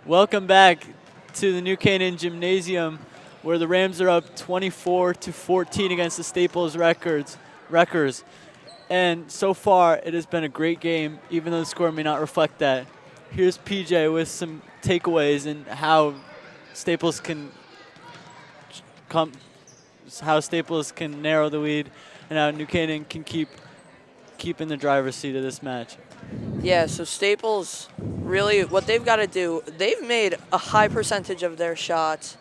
Welcome back to the New Canaan Gymnasium, where the Rams are up 24-14 against the Staples Wreckers. And so far, it has been a great game, even though the score may not reflect that. Here's PJ with some takeaways and how Staples can narrow the lead, and how New Canaan can keep in the driver's seat of this match. Yeah, so Staples, really, what they've got to do, they've made a high percentage of their shots,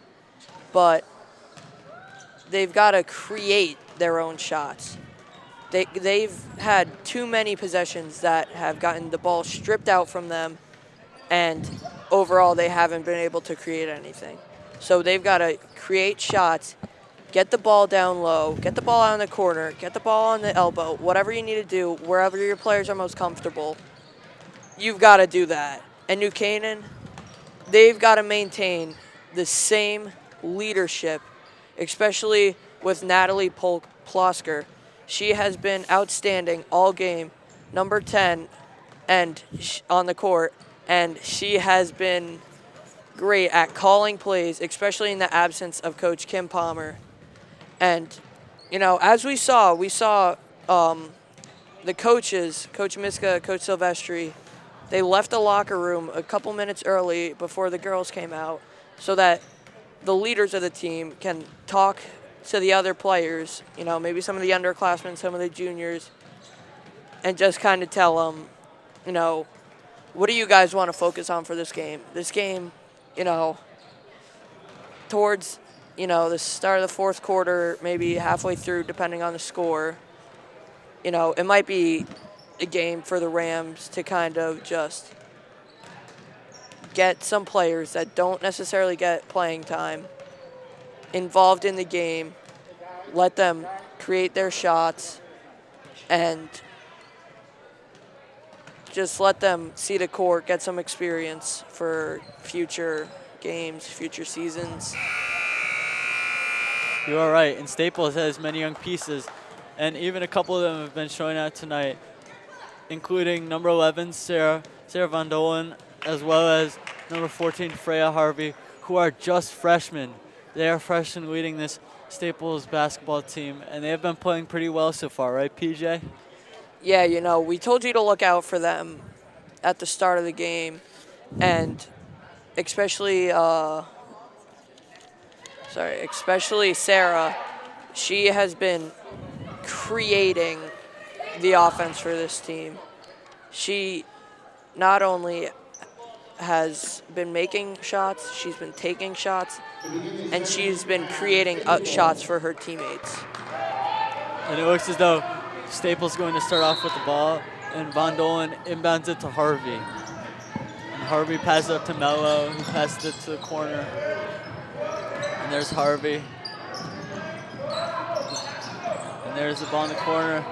but they've got to create their own shots. They've had too many possessions that have gotten the ball stripped out from them, and overall they haven't been able to create anything. So they've got to create shots, get the ball down low, get the ball out in the corner, get the ball on the elbow, whatever you need to do, wherever your players are most comfortable, you've got to do that. And New Canaan, they've got to maintain the same leadership, especially with Natalie Plosker. She has been outstanding all game, number 10 and on the court, and she has been great at calling plays, especially in the absence of Coach Kim Palmer. And, you know, as we saw the coaches, Coach Miska, Coach Silvestri, they left the locker room a couple minutes early before the girls came out so that the leaders of the team can talk to the other players, you know, maybe some of the underclassmen, some of the juniors, and just kind of tell them, you know, what do you guys want to focus on for this game? This game, you know, towards, you know, the start of the fourth quarter, maybe halfway through, depending on the score, you know, it might be a game for the Rams to kind of just get some players that don't necessarily get playing time involved in the game, let them create their shots, and just let them see the court, get some experience for future games, future seasons. You are right, and Staples has many young pieces, and even a couple of them have been showing out tonight, including number 11, Sarah Van Dolen, as well as number 14, Freya Harvey, who are just freshmen. They are freshmen leading this Staples basketball team, and they have been playing pretty well so far, right, PJ? Yeah, you know, we told you to look out for them at the start of the game, and especially Sarah. She has been creating the offense for this team. She not only has been making shots, she's been taking shots, and she's been creating shots for her teammates. And it looks as though Staples going to start off with the ball, and Von Dolen inbounds it to Harvey. And Harvey passes it up to Mello, who passes it to the corner. And there's Harvey. And there's the ball in the corner.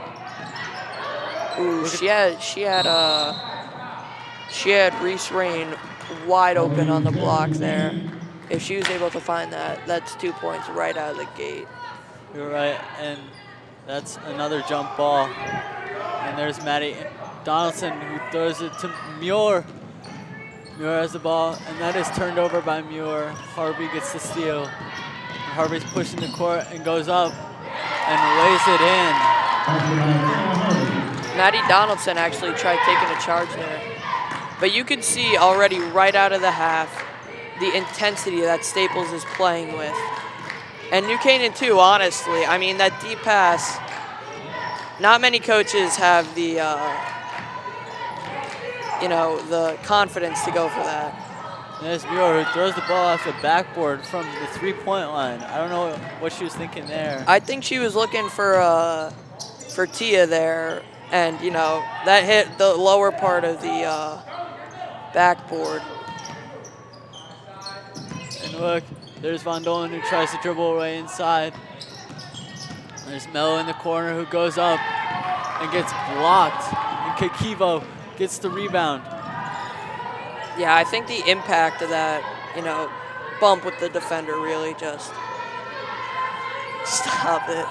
Ooh, she had Reese Rain wide open on the block there. If she was able to find that, that's 2 points right out of the gate. You're right, and that's another jump ball. And there's Maddie Donaldson, who throws it to Muir. Muir has the ball, and that is turned over by Muir. Harvey gets the steal. And Harvey's pushing the court and goes up and lays it in. Maddie Donaldson actually tried taking a charge there. But you can see already right out of the half the intensity that Staples is playing with. And New Canaan too, honestly. I mean, that deep pass, not many coaches have the, the confidence to go for that. And there's Muir, who throws the ball off the backboard from the three-point line. I don't know what she was thinking there. I think she was looking for Tia there, and, you know, that hit the lower part of the backboard. And look, there's Von Dolen, who tries to dribble away inside. There's Mello in the corner, who goes up and gets blocked. And Kekivo gets the rebound. Yeah, I think the impact of that, you know, bump with the defender really just stop it.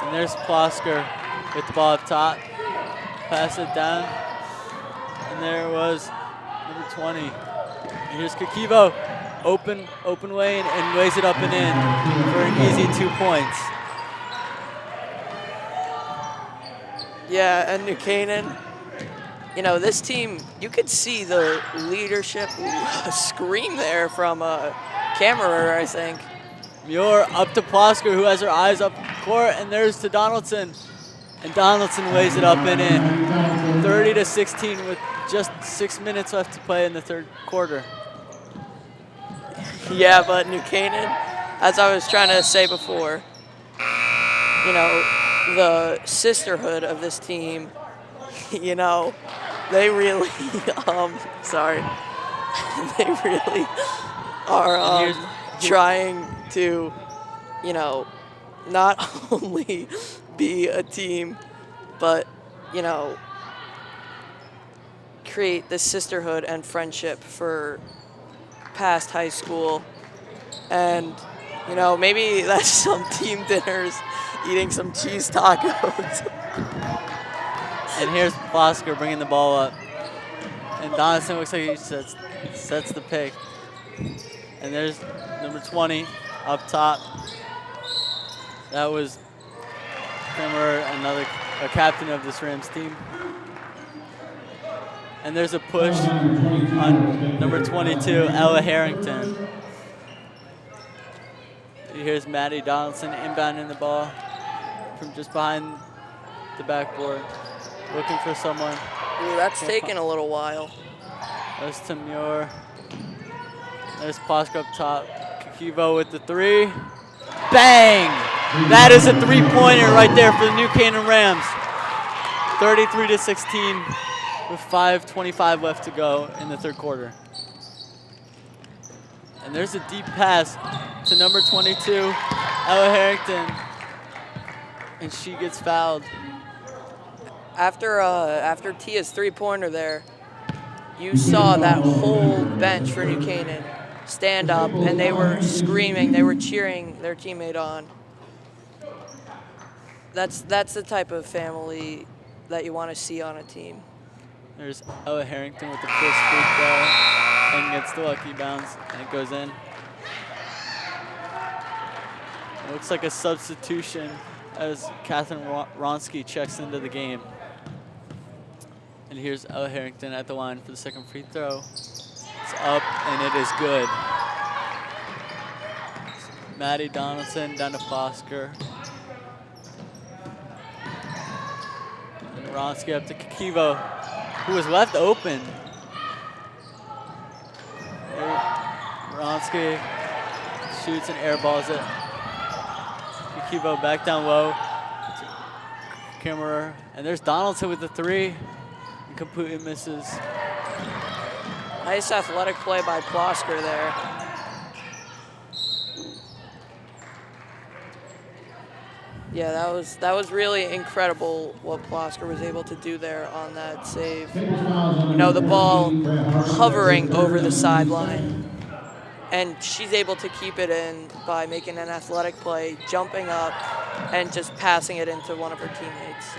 And there's Plosker with the ball up top. Pass it down. And there was number 20, And here's Kakivo, open lane, and lays it up and in for an easy 2 points. Yeah, and New Canaan, you know, this team, you could see the leadership scream there from Kammerer, I think. Muir up to Plosker, who has her eyes up court, and there's to Donaldson. And Donaldson lays it up and in. 30-16 with just 6 minutes left to play in the third quarter. Yeah, but New Canaan, as I was trying to say before, you know, the sisterhood of this team, you know, they really, sorry, they really are trying to, you know, not only be a team, but, you know, create this sisterhood and friendship for past high school. And, you know, maybe that's some team dinners, eating some cheese tacos. And here's Plosker bringing the ball up. And Donaldson looks like he sets the pick. And there's number 20 up top. That was Kramer, a captain of this Rams team. And there's a push on number 22, Ella Harrington. Here's Maddie Donaldson inbounding the ball from just behind the backboard, looking for someone. Ooh, that's taken a little while. There's Tamur. There's Plosker up top. Kakivo with the 3. Bang! That is a 3-pointer right there for the New Canaan Rams. 33-16 with 5:25 left to go in the third quarter. And there's a deep pass to number 22, Ella Harrington. And she gets fouled. After Tia's 3-pointer there, you saw that whole bench for New Canaan stand up, and they were screaming, they were cheering their teammate on. That's the type of family that you want to see on a team. There's Ella Harrington with the first free throw and gets the lucky bounce, and it goes in. It looks like a substitution as Catherine Ronsky checks into the game. And here's Ella Harrington at the line for the second free throw. It's up, and it is good. Maddie Donaldson down to Plosker. And Ronsky up to Kakivo, who was left open. Ronsky shoots and airballs it. Kakivo back down low. Kimmerer. And there's Donaldson with the 3. And completely misses. Nice athletic play by Plosker there. Yeah, that was really incredible what Plosker was able to do there on that save. You know, the ball hovering over the sideline, and she's able to keep it in by making an athletic play, jumping up, and just passing it into one of her teammates.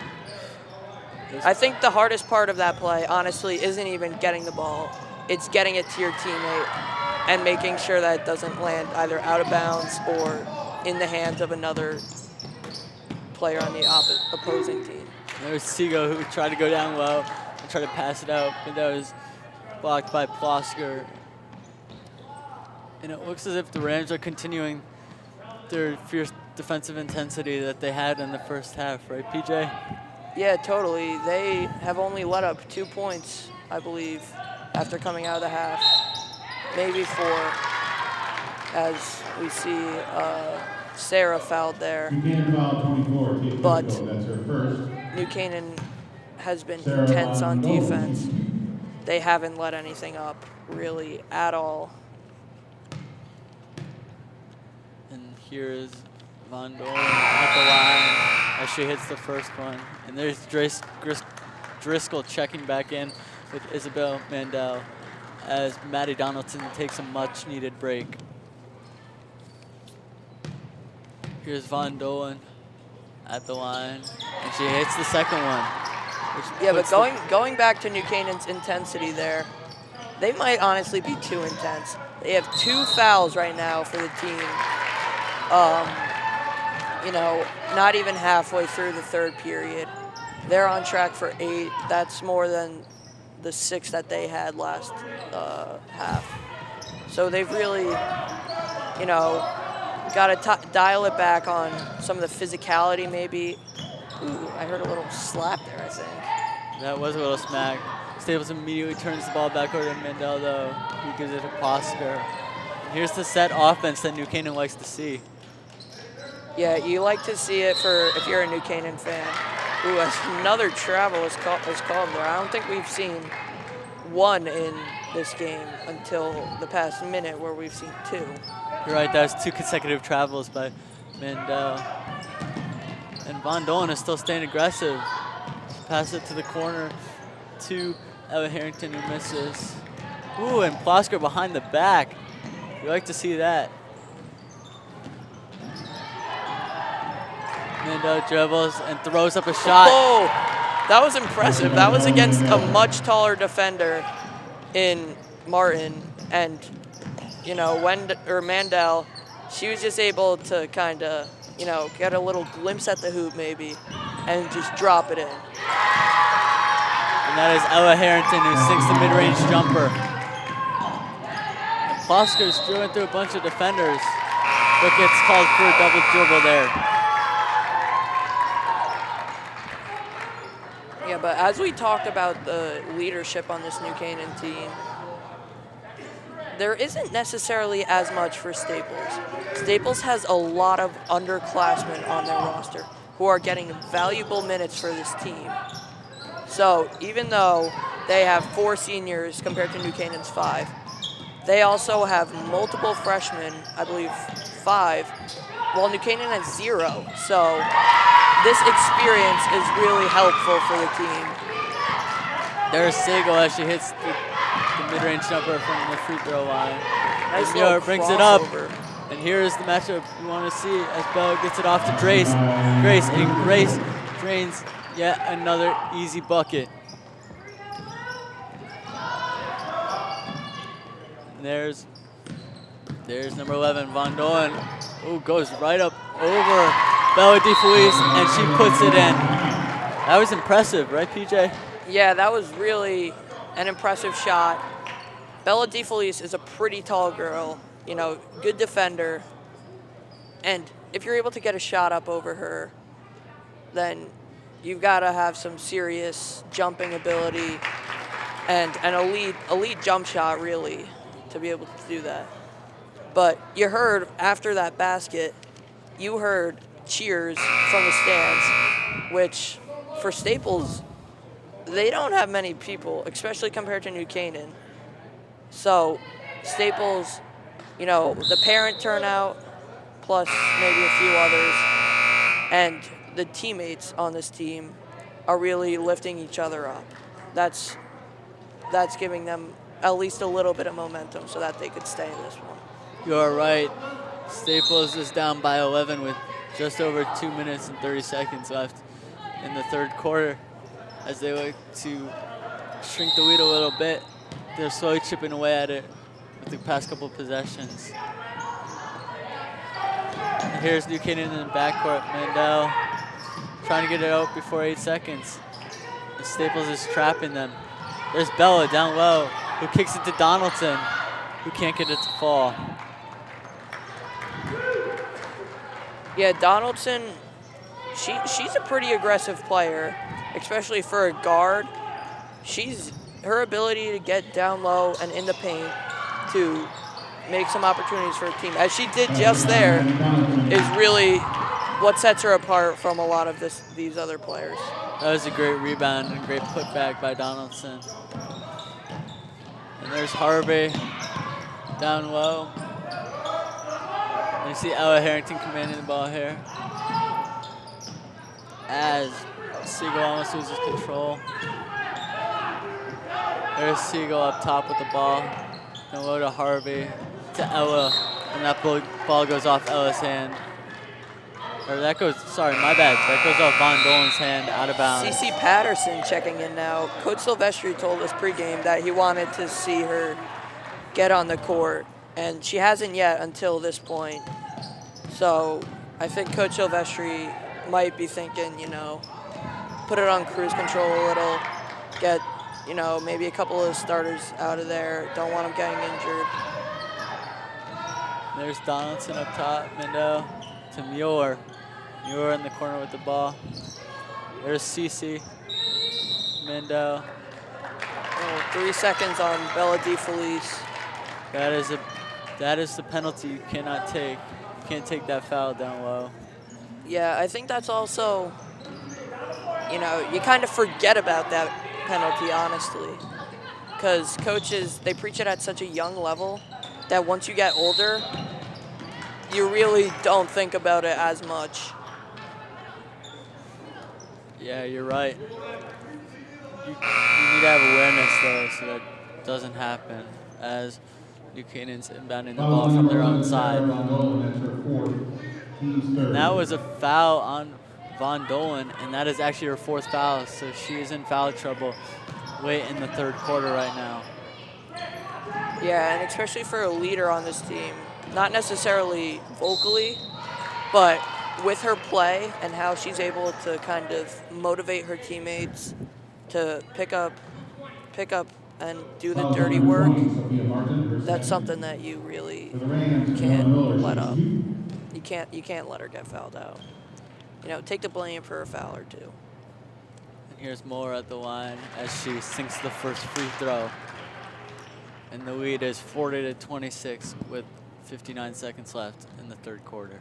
I think the hardest part of that play, honestly, isn't even getting the ball. It's getting it to your teammate and making sure that it doesn't land either out of bounds or in the hands of another player on the opposing team. There's Seago, who tried to go down low and try to pass it out, but that was blocked by Plosker. And it looks as if the Rams are continuing their fierce defensive intensity that they had in the first half, right, PJ? Yeah, totally. They have only let up 2 points, I believe, after coming out of the half. Maybe 4, as we see Sarah fouled there. But New Canaan has been intense on defense. They haven't let anything up, really, at all. And here is Von Doren at the line as she hits the first one. And there's Driscoll checking back in with Isabel Mandel as Maddie Donaldson takes a much-needed break. Here's Von Dolan at the line, and she hits the second one. Yeah, but going back to New Canaan's intensity there, they might honestly be too intense. They have 2 fouls right now for the team. Not even halfway through the 3rd period. They're on track for 8. That's more than the 6 that they had last half. So they've really, got to dial it back on some of the physicality maybe. Ooh, I heard a little slap there, I think. That was a little smack. Staples immediately turns the ball back over to Mandel, though. He gives it to Plosker. And here's the set offense that New Canaan likes to see. Yeah, you like to see it if you're a New Canaan fan. Ooh, another travel is called there. I don't think we've seen 1 in this game until the past minute where we've seen 2. You're right, that was 2 consecutive travels by Mandel. And Von Dolan is still staying aggressive. Pass it to the corner to Ella Harrington, who misses. Ooh, and Plosker behind the back. You like to see that. Mandel dribbles and throws up a shot. Oh, that was impressive. That was against a much taller defender in Martin. And, Mandel, she was just able to kind of, get a little glimpse at the hoop maybe and just drop it in. And that is Ella Harrington, who sinks the mid-range jumper. And Plosker's drilling through a bunch of defenders, but gets called for a double dribble there. Yeah, but as we talked about the leadership on this New Canaan team, there isn't necessarily as much for Staples. Staples has a lot of underclassmen on their roster who are getting valuable minutes for this team. So even though they have 4 seniors compared to New Canaan's 5, they also have multiple freshmen, I believe 5, while New Canaan has 0. So this experience is really helpful for the team. There's Siegel as she hits the mid-range jumper from the free throw line. Nice Muir little brings it up. crossover. And here's the matchup you want to see as Bell gets it off to Grace. Grace drains yet another easy bucket. And there's number 11, Von Dolan. Ooh, goes right up over Bella DeFelice, and she puts it in. That was impressive, right, PJ? Yeah, that was really an impressive shot. Bella DeFelice is a pretty tall girl, good defender. And if you're able to get a shot up over her, then you've got to have some serious jumping ability and an elite jump shot, really, to be able to do that. But you heard after that basket, you heard cheers from the stands, which for Staples, they don't have many people, especially compared to New Canaan. So Staples, the parent turnout, plus maybe a few others, and the teammates on this team are really lifting each other up. That's giving them at least a little bit of momentum so that they could stay in this one. You are right. Staples is down by 11 with just over 2 minutes and 30 seconds left in the 3rd quarter. As they look to shrink the lead a little bit, they're slowly chipping away at it with the past couple of possessions. And here's New Canaan in the backcourt. Mandel trying to get it out before 8 seconds. And Staples is trapping them. There's Bella down low, who kicks it to Donaldson, who can't get it to fall. Yeah, Donaldson, she's a pretty aggressive player, especially for a guard. Her ability to get down low and in the paint to make some opportunities for a team, as she did just there, is really what sets her apart from a lot of these other players. That was a great rebound and great putback by Donaldson. And there's Harvey down low. And you see Ella Harrington commanding the ball here. As Siegel almost loses control. There's Siegel up top with the ball. And low to Harvey, to Ella. And that ball goes off Ella's hand. Or that goes, sorry, my bad. That goes off Von Dolan's hand, out of bounds. CC Patterson checking in now. Coach Silvestri told us pregame that he wanted to see her get on the court, and she hasn't yet until this point. So I think Coach Silvestri might be thinking, you know, put it on cruise control a little, get, you know, maybe a couple of starters out of there. Don't want them getting injured. There's Donaldson up top, Mendo to Muir. Muir in the corner with the ball. There's Cece, Mendo. Oh, 3 seconds on Bella DeFelice. That is the penalty you cannot take. You can't take that foul down low. Yeah, I think that's also, you know, you kind of forget about that penalty, honestly. Because coaches, they preach it at such a young level that once you get older, you really don't think about it as much. Yeah, you're right. You need to have awareness, though, so that doesn't happen as New Canaan's inbounding the ball from their own side. And that was a foul on Von Dolan, and that is actually her 4th foul, so she is in foul trouble late in the 3rd quarter right now. Yeah, and especially for a leader on this team, not necessarily vocally, but with her play and how she's able to kind of motivate her teammates to pick up and do the dirty work, that's something that you really can't let up. You can't let her get fouled out. You know, take the blame for a foul or two. And here's Moore at the line as she sinks the first free throw. And the lead is 40-26 with 59 seconds left in the 3rd quarter.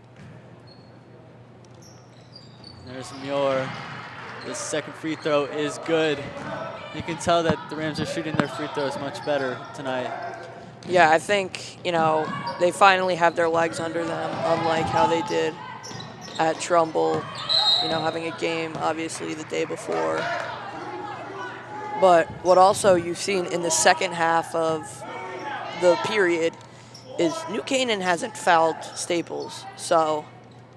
And there's Muir. This 2nd free throw is good. You can tell that the Rams are shooting their free throws much better tonight. Yeah, I think, you know, they finally have their legs under them, unlike how they did at Trumbull, you know, having a game, obviously, the day before. But what also you've seen in the second half of the period is New Canaan hasn't fouled Staples. So,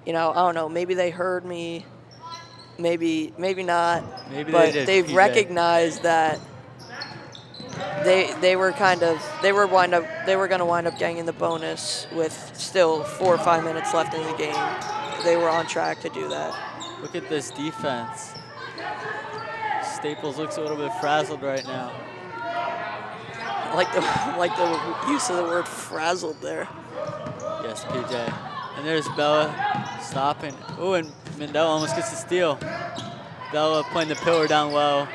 you know, I don't know, maybe they heard me, maybe not. Maybe but they did, they've PJ. recognized that they were going to wind up getting in the bonus with still 4 or 5 minutes left in the game. They were on track to do that. Look at this defense. Staples looks a little bit frazzled right now. I like the use of the word frazzled there. Yes, PJ. And there's Bella stopping. Ooh, and Mendel almost gets the steal. Bella putting the pillar down low.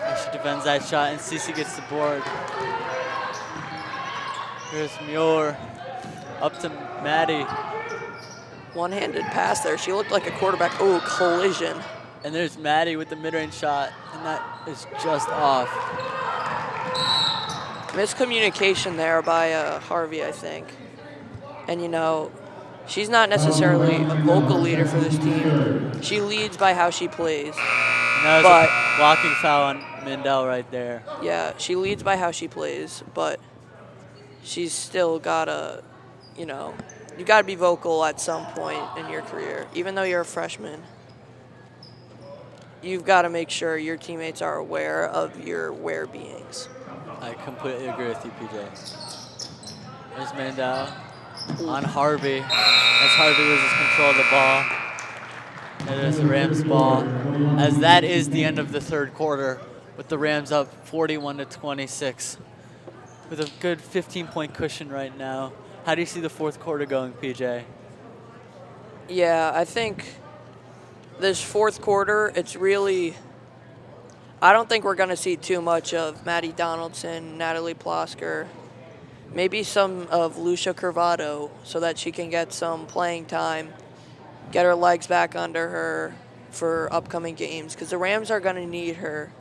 And she defends that shot, and Cece gets the board. Here's Muir up to Maddie. One-handed pass there. She looked like a quarterback. Oh, collision. And there's Maddie with the mid-range shot, and that is just off. Miscommunication there by Harvey, I think. And, you know, she's not necessarily a vocal leader for this team. She leads by how she plays. And that was a blocking foul on Mendel right there. Yeah, she leads by how she plays, but she's still got to, you know, you got to be vocal at some point in your career. Even though you're a freshman, you've got to make sure your teammates are aware of your where beings. I completely agree with you, PJ. There's Mendel on Harvey as Harvey loses control of the ball. And there's the Rams ball, as that is the end of the 3rd quarter with the Rams up 41-26 with a good 15-point cushion right now. How do you see the 4th quarter going, PJ? Yeah, I think this 4th quarter, it's really, I don't think we're going to see too much of Maddie Donaldson, Natalie Plosker, maybe some of Lucia Curvado so that she can get some playing time, get her legs back under her for upcoming games, because the Rams are going to need her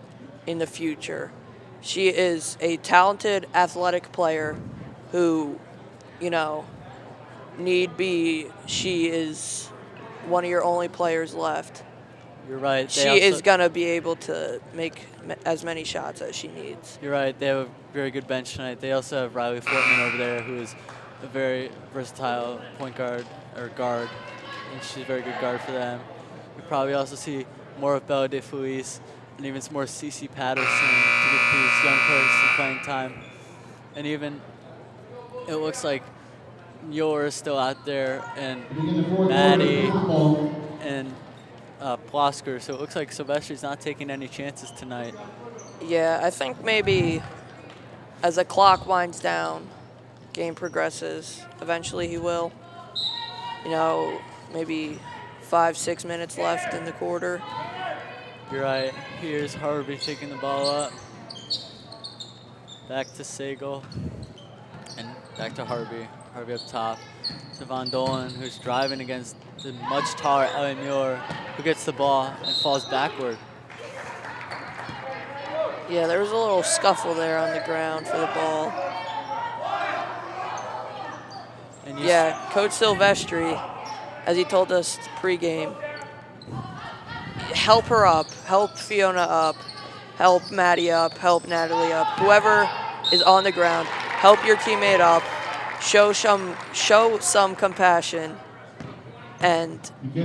in the future. She is a talented, athletic player who, you know, need be, she is one of your only players left. You're right. She is going to be able to make as many shots as she needs. You're right. They have a very good bench tonight. They also have Riley Fortman over there, who is a very versatile point guard or guard. and she's a very good guard for them. We probably also see more of Bella DeFelice and even some more CeCe Patterson to get these young players some playing time. And even it looks like Muir is still out there, and Maddie and Plosker. So it looks like Silvestri's not taking any chances tonight. Yeah, I think maybe as the clock winds down, game progresses, eventually he will. You know, maybe 5-6 minutes left in the quarter. You're right. Here's Harvey taking the ball up. Back to Sagal. And back to Harvey. Harvey up top. To Von Dolan, who's driving against the much taller Ellie Muir, who gets the ball and falls backward. Yeah, there was a little scuffle there on the ground for the ball. And Yeah, Coach Silvestri, as he told us pregame, help her up, help Fiona up, help Maddie up, help Natalie up. Whoever is on the ground, help your teammate up, show some compassion, and you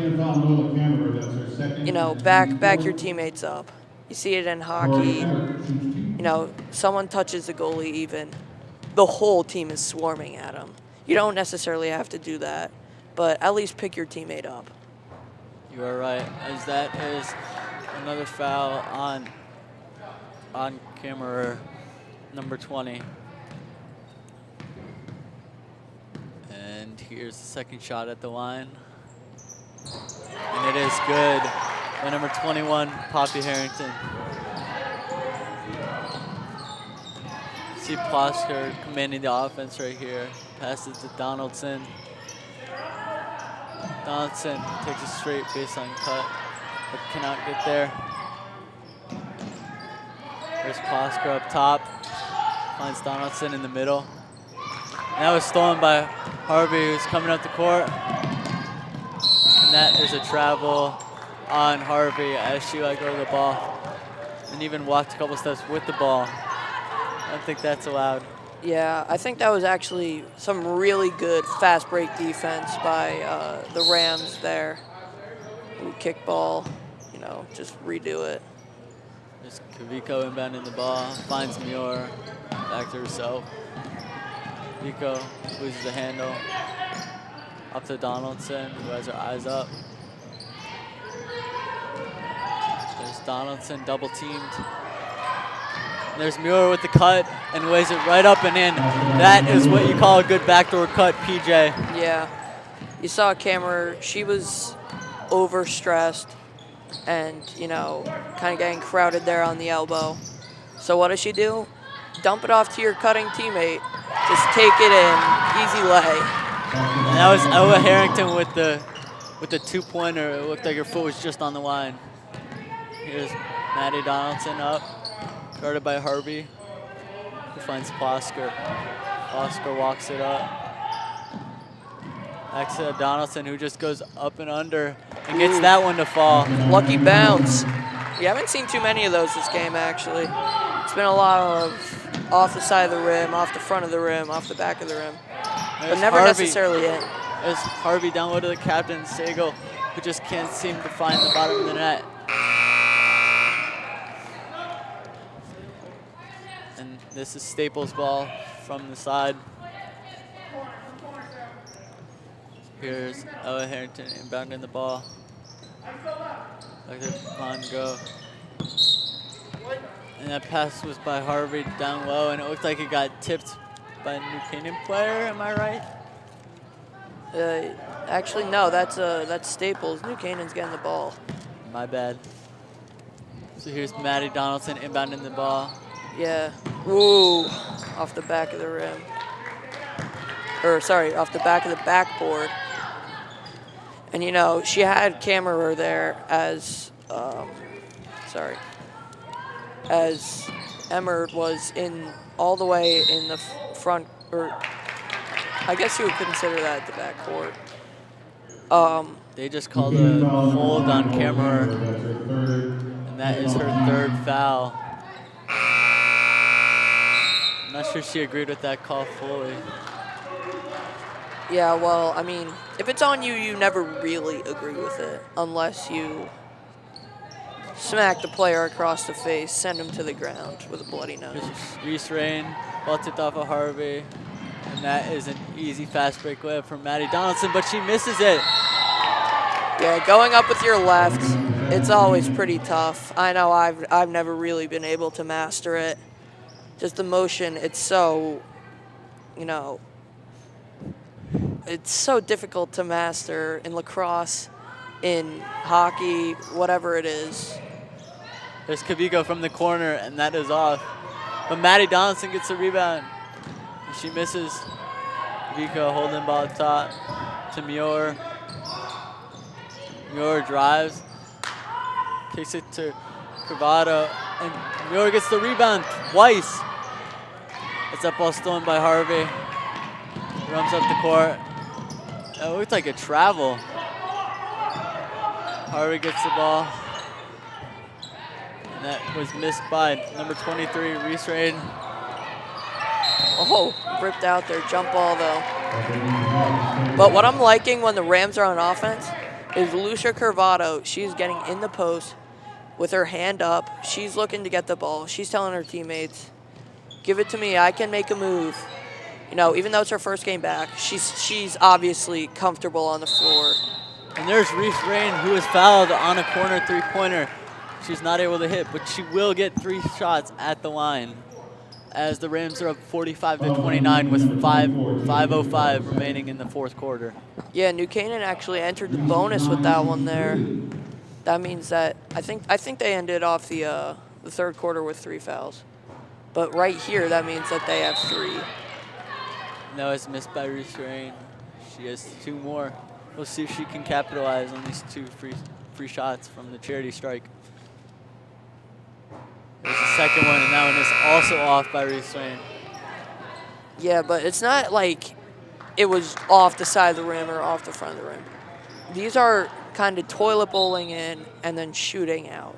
know, back your teammates up. You see it in hockey. You know, someone touches the goalie even, the whole team is swarming at him. You don't necessarily have to do that, but at least pick your teammate up. You are right, as that is another foul on camera number 20. And here's the second shot at the line. And it is good by number 21, Poppy Harrington. See Plosker commanding the offense right here. Passes to Donaldson. Donaldson takes a straight baseline cut, but cannot get there. There's Plosker up top. Finds Donaldson in the middle. And that was stolen by Harvey, who's coming up the court. And that is a travel on Harvey as she let go of the ball and even walked a couple steps with the ball. I don't think that's allowed. Yeah, I think that was actually some really good fast break defense by the Rams there. Ooh, kick ball, you know, just redo it. Just Kaviko inbounding the ball, finds Muir, back to herself. Kaviko loses the handle. Up to Donaldson, who has her eyes up. There's Donaldson double teamed. There's Muir with the cut and lays it right up and in. That is what you call a good backdoor cut, PJ. Yeah, you saw Cameron, she was overstressed and, you know, kind of getting crowded there on the elbow. So what does she do? Dump it off to your cutting teammate. Just take it in, easy lay. And that was Ella Harrington with the two-pointer. It looked like her foot was just on the line. Here's Maddie Donaldson up, guarded by Harvey, who finds Plosker. Plosker walks it up. Back to Donaldson, who just goes up and under and gets that one to fall. Lucky bounce. We haven't seen too many of those this game, actually. It's been a lot of off the side of the rim, off the front of the rim, off the back of the rim. But never necessarily in. There's Harvey down low to the captain, Sagal, who just can't seem to find the bottom of the net. And this is Staples' ball from the side. Here's Ella Harrington inbounding the ball. Back to Von Go. And that pass was by Harvey down low, and it looked like it got tipped by a New Canaan player, am I right? Actually, no, that's Staples. New Canaan's getting the ball. My bad. So here's Maddie Donaldson inbounding the ball. Yeah. Ooh, off the back of the rim. Or, sorry, off the back of the backboard. And, you know, she had Kammerer there as, as Emmerd was in all the way in the front, or I guess you would consider that the backcourt. They just called a hold on camera, and that is her third foul. I'm not sure she agreed with that call fully. Yeah, well, I mean, if it's on you, you never really agree with it unless you smack the player across the face, send him to the ground with a bloody nose. Reese Rain, ball tipped off of Harvey. And that is an easy fast break layup from Maddie Donaldson, but she misses it. Yeah, going up with your left, it's always pretty tough. I know I've never really been able to master it. Just the motion, it's so, you know, it's so difficult to master in lacrosse, in hockey, whatever it is. There's Kaviko from the corner, and that is off. But Maddie Donaldson gets the rebound. And she misses. Kaviko holding ball up top to Muir. Muir drives, kicks it to Cravado, and Muir gets the rebound twice. It's that ball stolen by Harvey. Runs up the court. It looked like a travel. Harvey gets the ball. And that was missed by number 23, Reese Rain. Oh, ripped out their jump ball though. But what I'm liking when the Rams are on offense is Lucia Curvado. She's getting in the post with her hand up. She's looking to get the ball. She's telling her teammates, give it to me, I can make a move. You know, even though it's her first game back, she's obviously comfortable on the floor. And there's Reese Rain, who is fouled on a corner three-pointer. She's not able to hit, but she will get 3 shots at the line as the Rams are up 45-29 with 5:05 remaining in the fourth quarter. Yeah, New Canaan actually entered the bonus with that one there. That means that I think they ended off the third quarter with 3 fouls. But right here, that means that they have 3. That was missed by Reese Rain. She has 2 more. We'll see if she can capitalize on these 2 free shots from the charity strike. There's the second one, and that one is also off by Reese Rain. Yeah, but it's not like it was off the side of the rim or off the front of the rim. These are kind of toilet bowling in and then shooting out.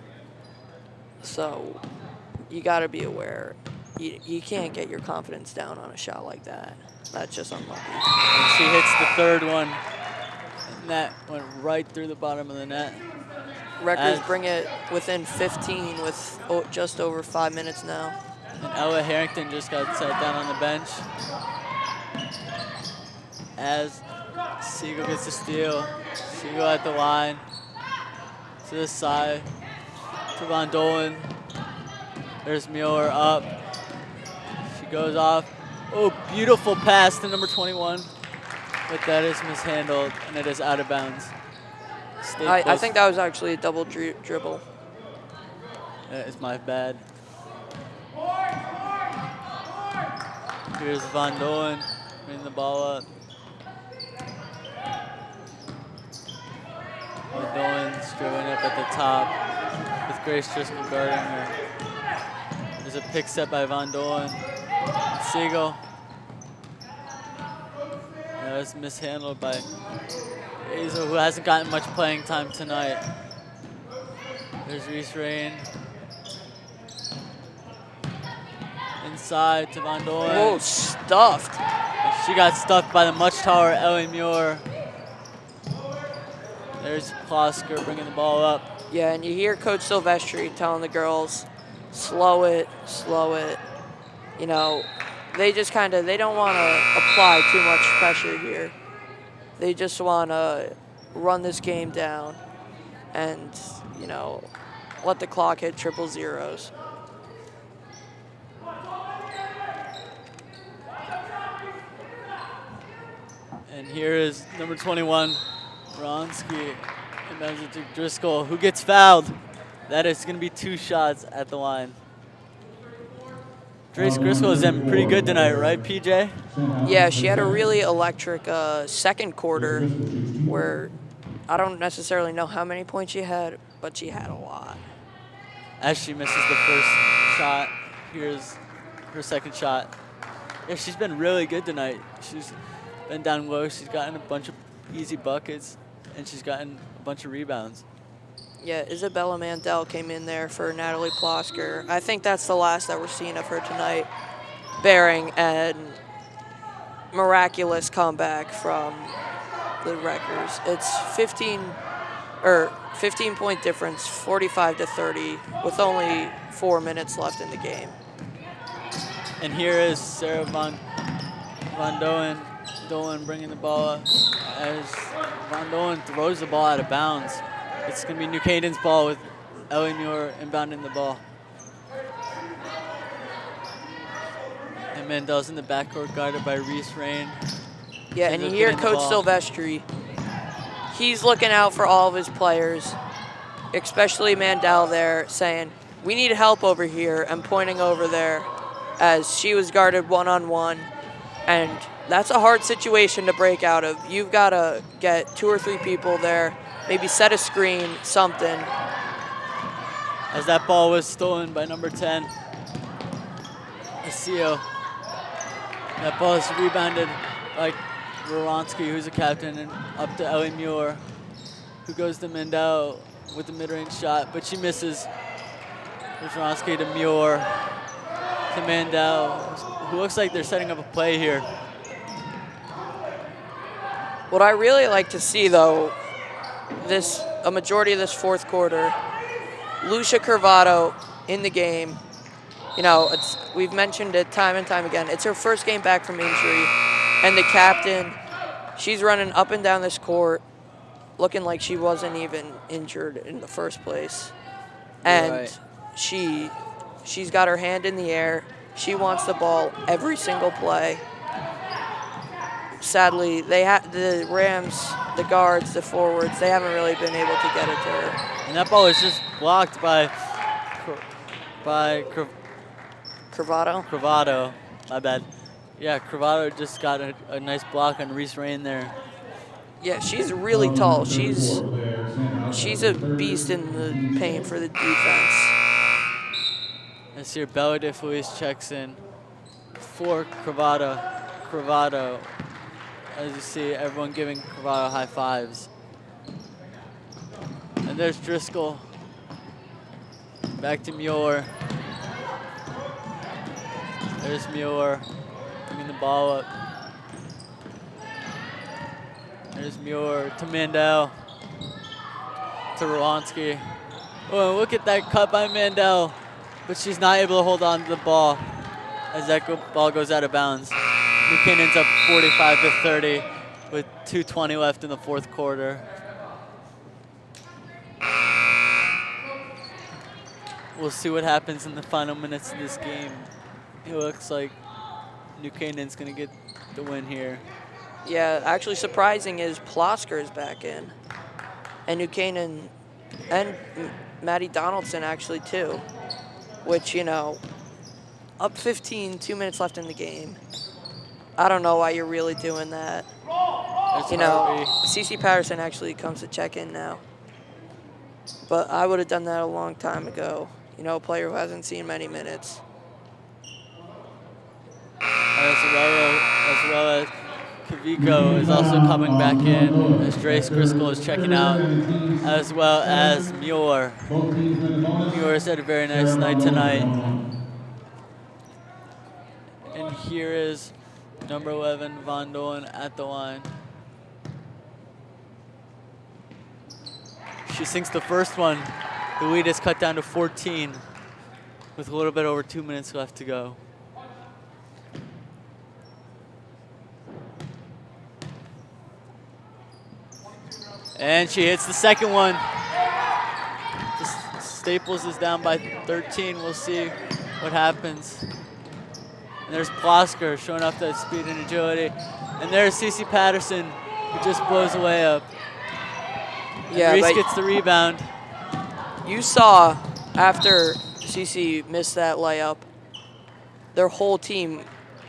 So you got to be aware. You can't get your confidence down on a shot like that. That's just unlucky. And she hits the third one, and that went right through the bottom of the net. Rutgers bring it within 15 with just over 5 minutes now. And Ella Harrington just got sat down on the bench. As Siegel gets the steal. Siegel at the line. To the side. To Von Dolan. There's Mueller up. She goes off. Oh, beautiful pass to number 21. But that is mishandled, and it is out of bounds. I think that was actually a double dribble. It's my bad. Here's Von Dolan bringing the ball up. Von Dolan's dribbling up at the top with Grace Driscoll guarding her. There's a pick set by Von Dolan. Siegel. That was mishandled by Hazel, who hasn't gotten much playing time tonight. There's Reese Rain. Inside to Von Dolan. Whoa, stuffed. And she got stuffed by the much taller Ellie Muir. There's Klosker bringing the ball up. Yeah, and you hear Coach Silvestri telling the girls, slow it, slow it. You know, they just they don't want to apply too much pressure here. They just want to run this game down and, you know, let the clock hit triple zeros. And here is number 21, Bronski, and to Driscoll, who gets fouled. That is going to be 2 shots at the line. Grace Driscoll has been pretty good tonight, right, PJ? Yeah, she had a really electric second quarter where I don't necessarily know how many points she had, but she had a lot. As she misses the first shot, here's her second shot. Yeah, she's been really good tonight. She's been down low. She's gotten a bunch of easy buckets, and she's gotten a bunch of rebounds. Yeah, Isabella Mandel came in there for Natalie Klosker. I think that's the last that we're seeing of her tonight. Bearing, and miraculous comeback from the Wreckers. It's 15-point difference, 45-30, with only 4 minutes left in the game. And here is Sarah Von Dolan bringing the ball up as Von Dolan throws the ball out of bounds. It's going to be New Canaan's ball with Ellie Muir inbounding the ball. And Mandel's in the backcourt guarded by Reese Rain. Yeah, and you hear Coach Silvestri. He's looking out for all of his players, especially Mandel there, saying, we need help over here, and pointing over there as she was guarded one-on-one. And that's a hard situation to break out of. You've got to get 2 or 3 people there, maybe set a screen, something. As that ball was stolen by number 10, Asio. That ball is rebounded by Roronsky, who's a captain, and up to Ellie Muir, who goes to Mandel with the mid-range shot, but she misses. There's Roronsky to Muir, to Mandel, who looks like they're setting up a play here. What I really like to see, though, a majority of this fourth quarter, Lucia Curvato in the game. You know, we've mentioned it time and time again. It's her first game back from injury, and the captain, she's running up and down this court, looking like she wasn't even injured in the first place. And right. she's got her hand in the air. She wants the ball every single play. Sadly, the Rams, the guards, the forwards, they haven't really been able to get it to her. And that ball was just blocked by Curvato. My bad. Yeah, Curvato just got a nice block on Reese Rain there. Yeah, she's really tall. She's a beast in the paint for the defense. As here, Bella DeFelice checks in for Curvato. As you see, everyone giving Curvato high fives. And there's Driscoll. Back to Muir. There's Muir bringing the ball up. There's Muir to Mandel. To Roronsky. Oh, look at that cut by Mandel. But she's not able to hold on to the ball as that ball goes out of bounds. New Canaan's up 45-30 with 2:20 left in the fourth quarter. We'll see what happens in the final minutes of this game. It looks like New Canaan's going to get the win here. Yeah, actually surprising is Plosker is back in. And New Canaan and Maddie Donaldson actually too. Which, you know, up 15, 2 minutes left in the game. I don't know why you're really doing that. That's you know, CC Patterson actually comes to check in now. But I would have done that a long time ago. You know, a player who hasn't seen many minutes. As well as Kaviko is also coming back in as Drace Driscoll is checking out, as well as Muir. Muir has had a very nice night tonight. And here is number 11, Von Dolan at the line. She sinks the first one. The lead is cut down to 14 with a little bit over 2 minutes left to go. And she hits the second one. Staples is down by 13. We'll see what happens. And there's Plosker showing off that speed and agility. And there's CC Patterson, who just blows away up. Yeah, Reese gets the rebound. You saw after CC missed that layup, their whole team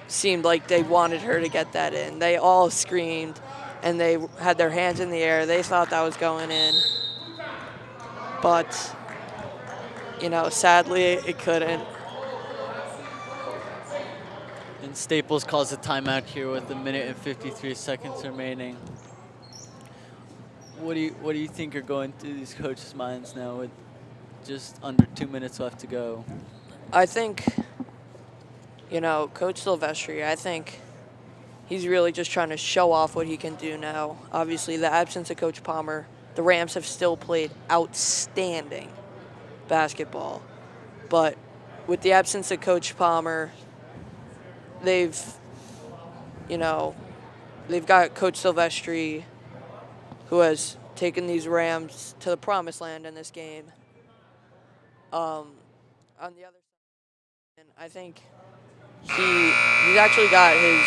seemed like they wanted her to get that in. They all screamed, and they had their hands in the air. They thought that was going in. But, you know, sadly, it couldn't. And Staples calls a timeout here with a minute and 53 seconds remaining. What do you think are going through these coaches' minds now with just under 2 minutes left to go? I think, you know, Coach Silvestri, I think he's really just trying to show off what he can do now. Obviously, the absence of Coach Palmer, the Rams have still played outstanding basketball. But with the absence of Coach Palmer, they've got Coach Silvestri, who has taken these Rams to the promised land in this game. On the other side, and I think he's actually got his,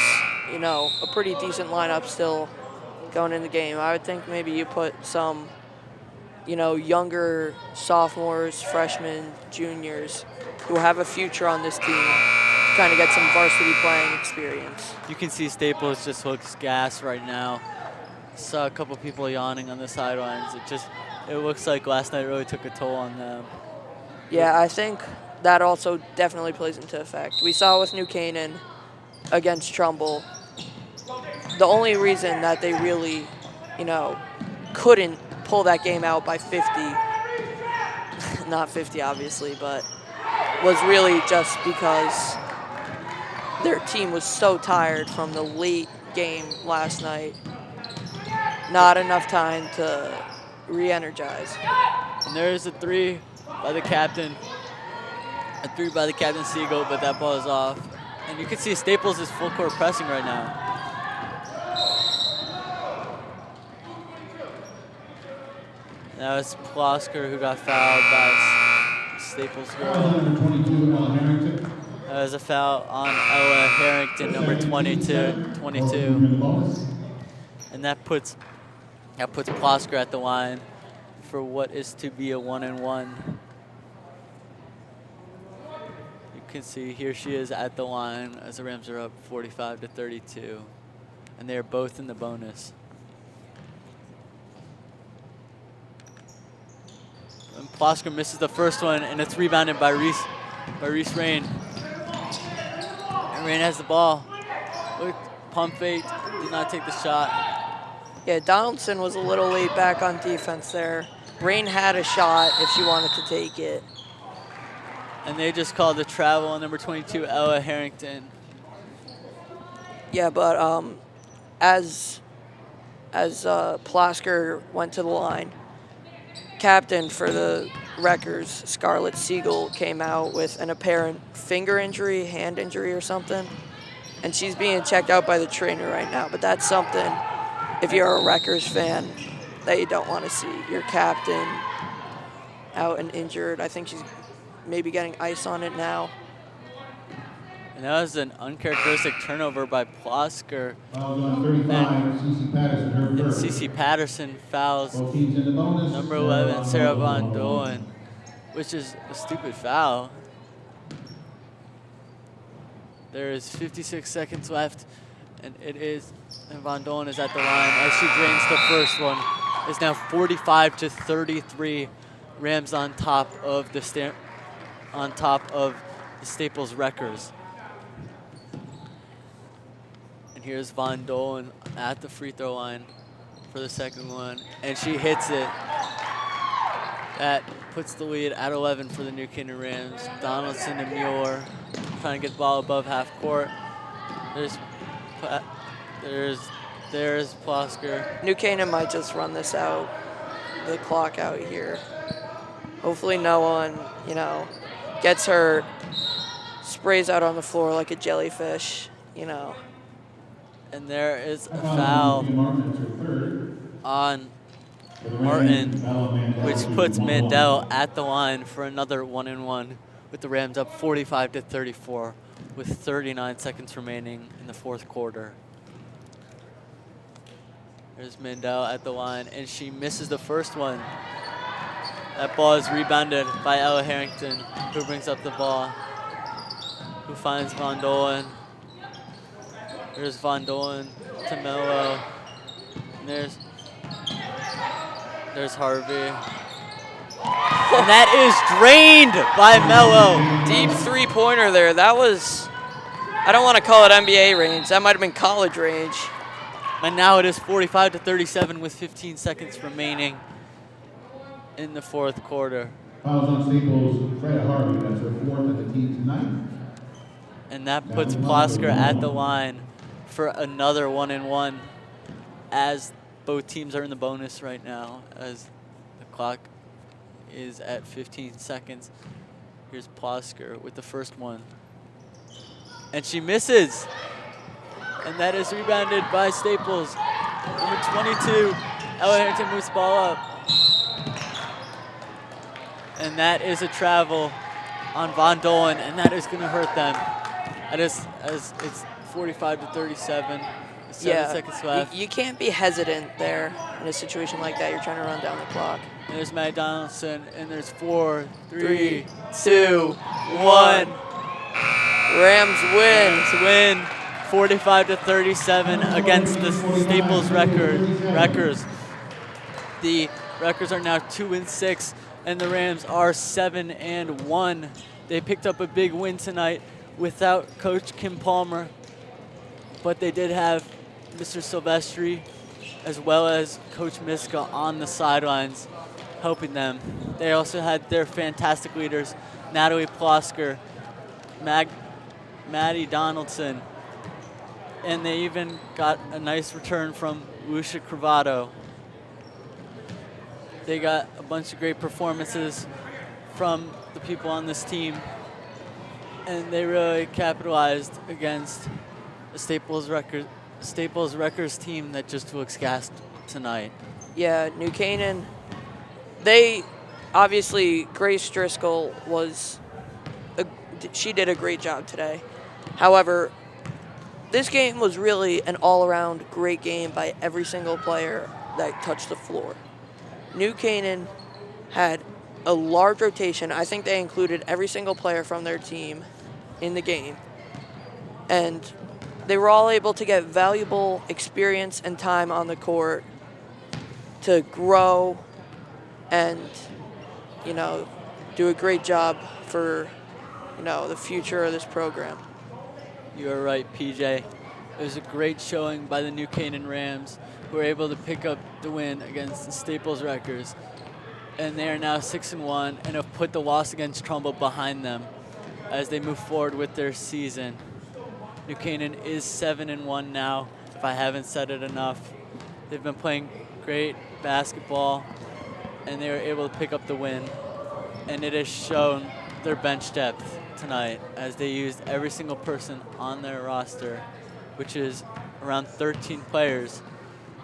a pretty decent lineup still going in the game. I would think maybe you put some, younger sophomores, freshmen, juniors who have a future on this team to kind of get some varsity playing experience. You can see Staples just looks gassed right now. Saw a couple people yawning on the sidelines. It looks like last night really took a toll on them. Yeah, I think that also definitely plays into effect. We saw with New Canaan against Trumbull. The only reason that they really, couldn't pull that game out by 50, not 50 obviously, but was really just because their team was so tired from the late game last night. Not enough time to re-energize. And there's a three by the captain. A three by the captain Siegel, but that ball is off. And you can see Staples is full court pressing right now. That was Plosker who got fouled by Staples girl. Number 22, Ella Harrington. That was a foul on Ella Harrington, number 22. And that puts Plosker at the line for what is to be a 1-and-1. You can see here she is at the line as the Rams are up 45-32, and they are both in the bonus. And Plosker misses the first one, and it's rebounded by Reese Rain. And Rain has the ball. Look, pump fake, did not take the shot. Yeah, Donaldson was a little late back on defense there. Rain had a shot if she wanted to take it. And they just called the travel on number 22, Ella Harrington. Yeah, but as Plosker went to the line, captain for the Wreckers, Scarlett Siegel, came out with an apparent finger injury, hand injury or something. And she's being checked out by the trainer right now. But that's something, if you're a Wreckers fan, that you don't want to see. Your captain out and injured. I think she's maybe getting ice on it now. And that was an uncharacteristic turnover by Plosker. On 35, CC Patterson, her And first. CC Patterson fouls Both teams in the bonus. number 11, Sarah Von Dolan, which is a stupid foul. There is 56 seconds left, and Von Dolan is at the line as she drains the first one. It's now 45-33. Rams on top of the Staples Wreckers. And here's Von Dolan at the free throw line for the second one, and she hits it. That puts the lead at 11 for the New Canaan Rams. Donaldson and Mueller trying to get the ball above half court. There's Plosker. New Canaan might just run this out, the clock out here. Hopefully no one, gets hurt, sprays out on the floor like a jellyfish, And there is a foul on Martin, which puts Mandel at the line for another 1-and-1 with the Rams up 45-34 with 39 seconds remaining in the fourth quarter. There's Mandel at the line, and she misses the first one. That ball is rebounded by Ella Harrington, who brings up the ball, who finds Von Dolan. There's Von Dolan to Mello. And there's Harvey. And that is drained by Mello. Deep three-pointer there. That was, I don't want to call it NBA range. That might have been college range. And now it is 45-37 with 15 seconds remaining in the fourth quarter. Fouls on Staples, Fred Harvey. That's her fourth of the team tonight. And that puts Plosker at the line for another 1-1 as both teams are in the bonus right now as the clock is at 15 seconds. Here's Plosker with the first one. And she misses. And that is rebounded by Staples. Number 22, Ella Harrington moves the ball up. And that is a travel on Von Dolan, and that is going to hurt them. As it's 45-37, 7 seconds left. You can't be hesitant there in a situation like that. You're trying to run down the clock. And there's Matt Donaldson, and there's 4, 3, 2, 1. Rams win. Rams win 45-37 against the Staples Wreckers. The Wreckers are now 2-6, and the Rams are 7-1. They picked up a big win tonight without Coach Kim Palmer, but they did have Mr. Silvestri as well as Coach Miska on the sidelines helping them. They also had their fantastic leaders, Natalie Plosker, Maddie Donaldson, and they even got a nice return from Lucia Cravato. They got a bunch of great performances from the people on this team, and they really capitalized against the Staples Wreckers team that just looks gassed tonight. Yeah, New Canaan, they obviously, Grace Driscoll she did a great job today. However, this game was really an all-around great game by every single player that touched the floor. New Canaan had a large rotation. I think they included every single player from their team in the game. And they were all able to get valuable experience and time on the court to grow and, do a great job for, the future of this program. You are right, PJ. It was a great showing by the New Canaan Rams, who were able to pick up the win against the Staples Wreckers. And they are now 6-1 and have put the loss against Trumbull behind them as they move forward with their season. New Canaan is 7-1 now, if I haven't said it enough. They've been playing great basketball, and they were able to pick up the win. And it has shown their bench depth tonight as they used every single person on their roster, which is around 13 players,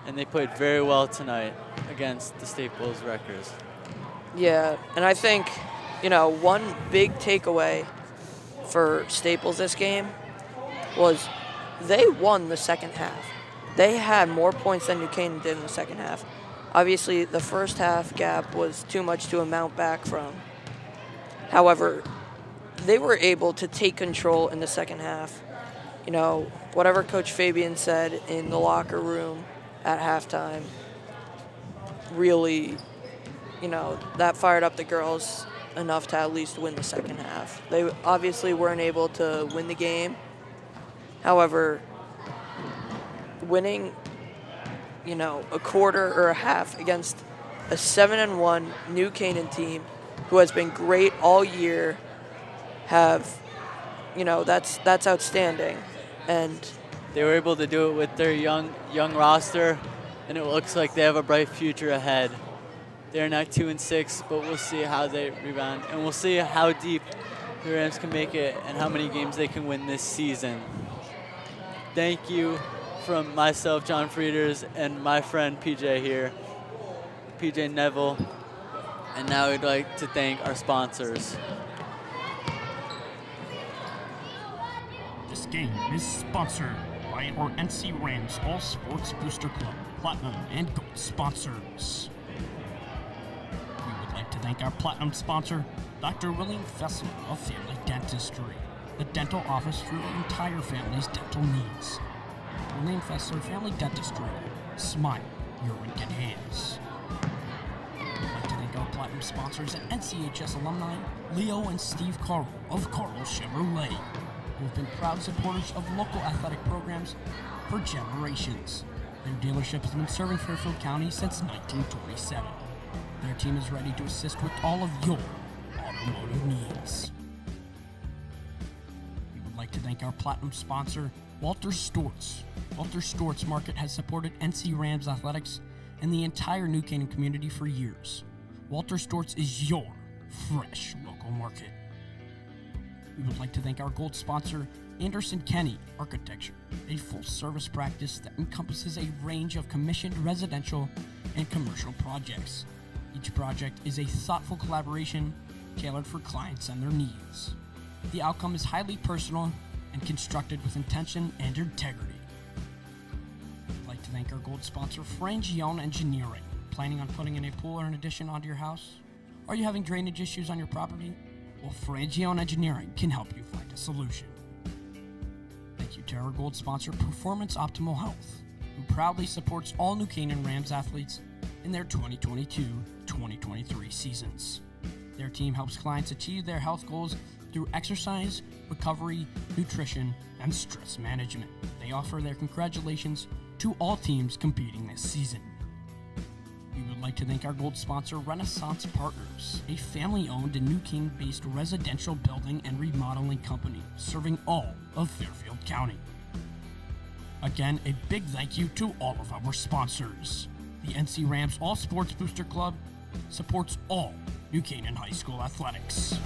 and they played very well tonight against the Staples Wreckers. Yeah, and I think, one big takeaway for Staples this game was they won the second half. They had more points than New Canaan did in the second half. Obviously, the first half gap was too much to amount back from. However, they were able to take control in the second half. Whatever Coach Fabian said in the locker room at halftime really, that fired up the girls enough to at least win the second half. They obviously weren't able to win the game. However, winning, a quarter or a half against a 7-1 New Canaan team who has been great all year that's outstanding. And they were able to do it with their young roster, and it looks like they have a bright future ahead. They're now 2-6, but we'll see how they rebound, and we'll see how deep the Rams can make it and how many games they can win this season. Thank you from myself, John Frieders, and my friend PJ here, PJ Neville. And now we'd like to thank our sponsors. This game is sponsored by our NC Rams All Sports Booster Club Platinum and Gold sponsors. We would like to thank our Platinum sponsor, Dr. William Fessel of Family Dentistry, the dental office for your entire family's dental needs. William Fessler Family Dentistry. Smile your wicked hands. We'd like to thank our Platinum sponsors at NCHS alumni, Leo and Steve Carl of Carl Chevrolet, who have been proud supporters of local athletic programs for generations. Their dealership has been serving Fairfield County since 1927. Their team is ready to assist with all of your automotive needs. like to thank our platinum sponsor, Walter Storts. Walter Storts Market has supported NC Rams athletics and the entire New Canaan community for years. Walter Storts is your fresh local market. We would like to thank our gold sponsor, Anderson Kenny Architecture, a full-service practice that encompasses a range of commissioned residential and commercial projects. Each project is a thoughtful collaboration tailored for clients and their needs. The outcome is highly personal and constructed with intention and integrity. I'd like to thank our gold sponsor, Frangione Engineering. Planning on putting in a pool or an addition onto your house? Are you having drainage issues on your property? Well, Frangione Engineering can help you find a solution. Thank you to our gold sponsor, Performance Optimal Health, who proudly supports all New Canaan Rams athletes in their 2022-2023 seasons. Their team helps clients achieve their health goals through exercise, recovery, nutrition, and stress management. They offer their congratulations to all teams competing this season. We would like to thank our gold sponsor, Renaissance Partners, a family-owned and New Canaan-based residential building and remodeling company serving all of Fairfield County. Again, a big thank you to all of our sponsors. The NC Rams All Sports Booster Club supports all New Canaan High School athletics.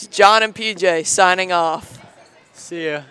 It's John and PJ signing off. See ya.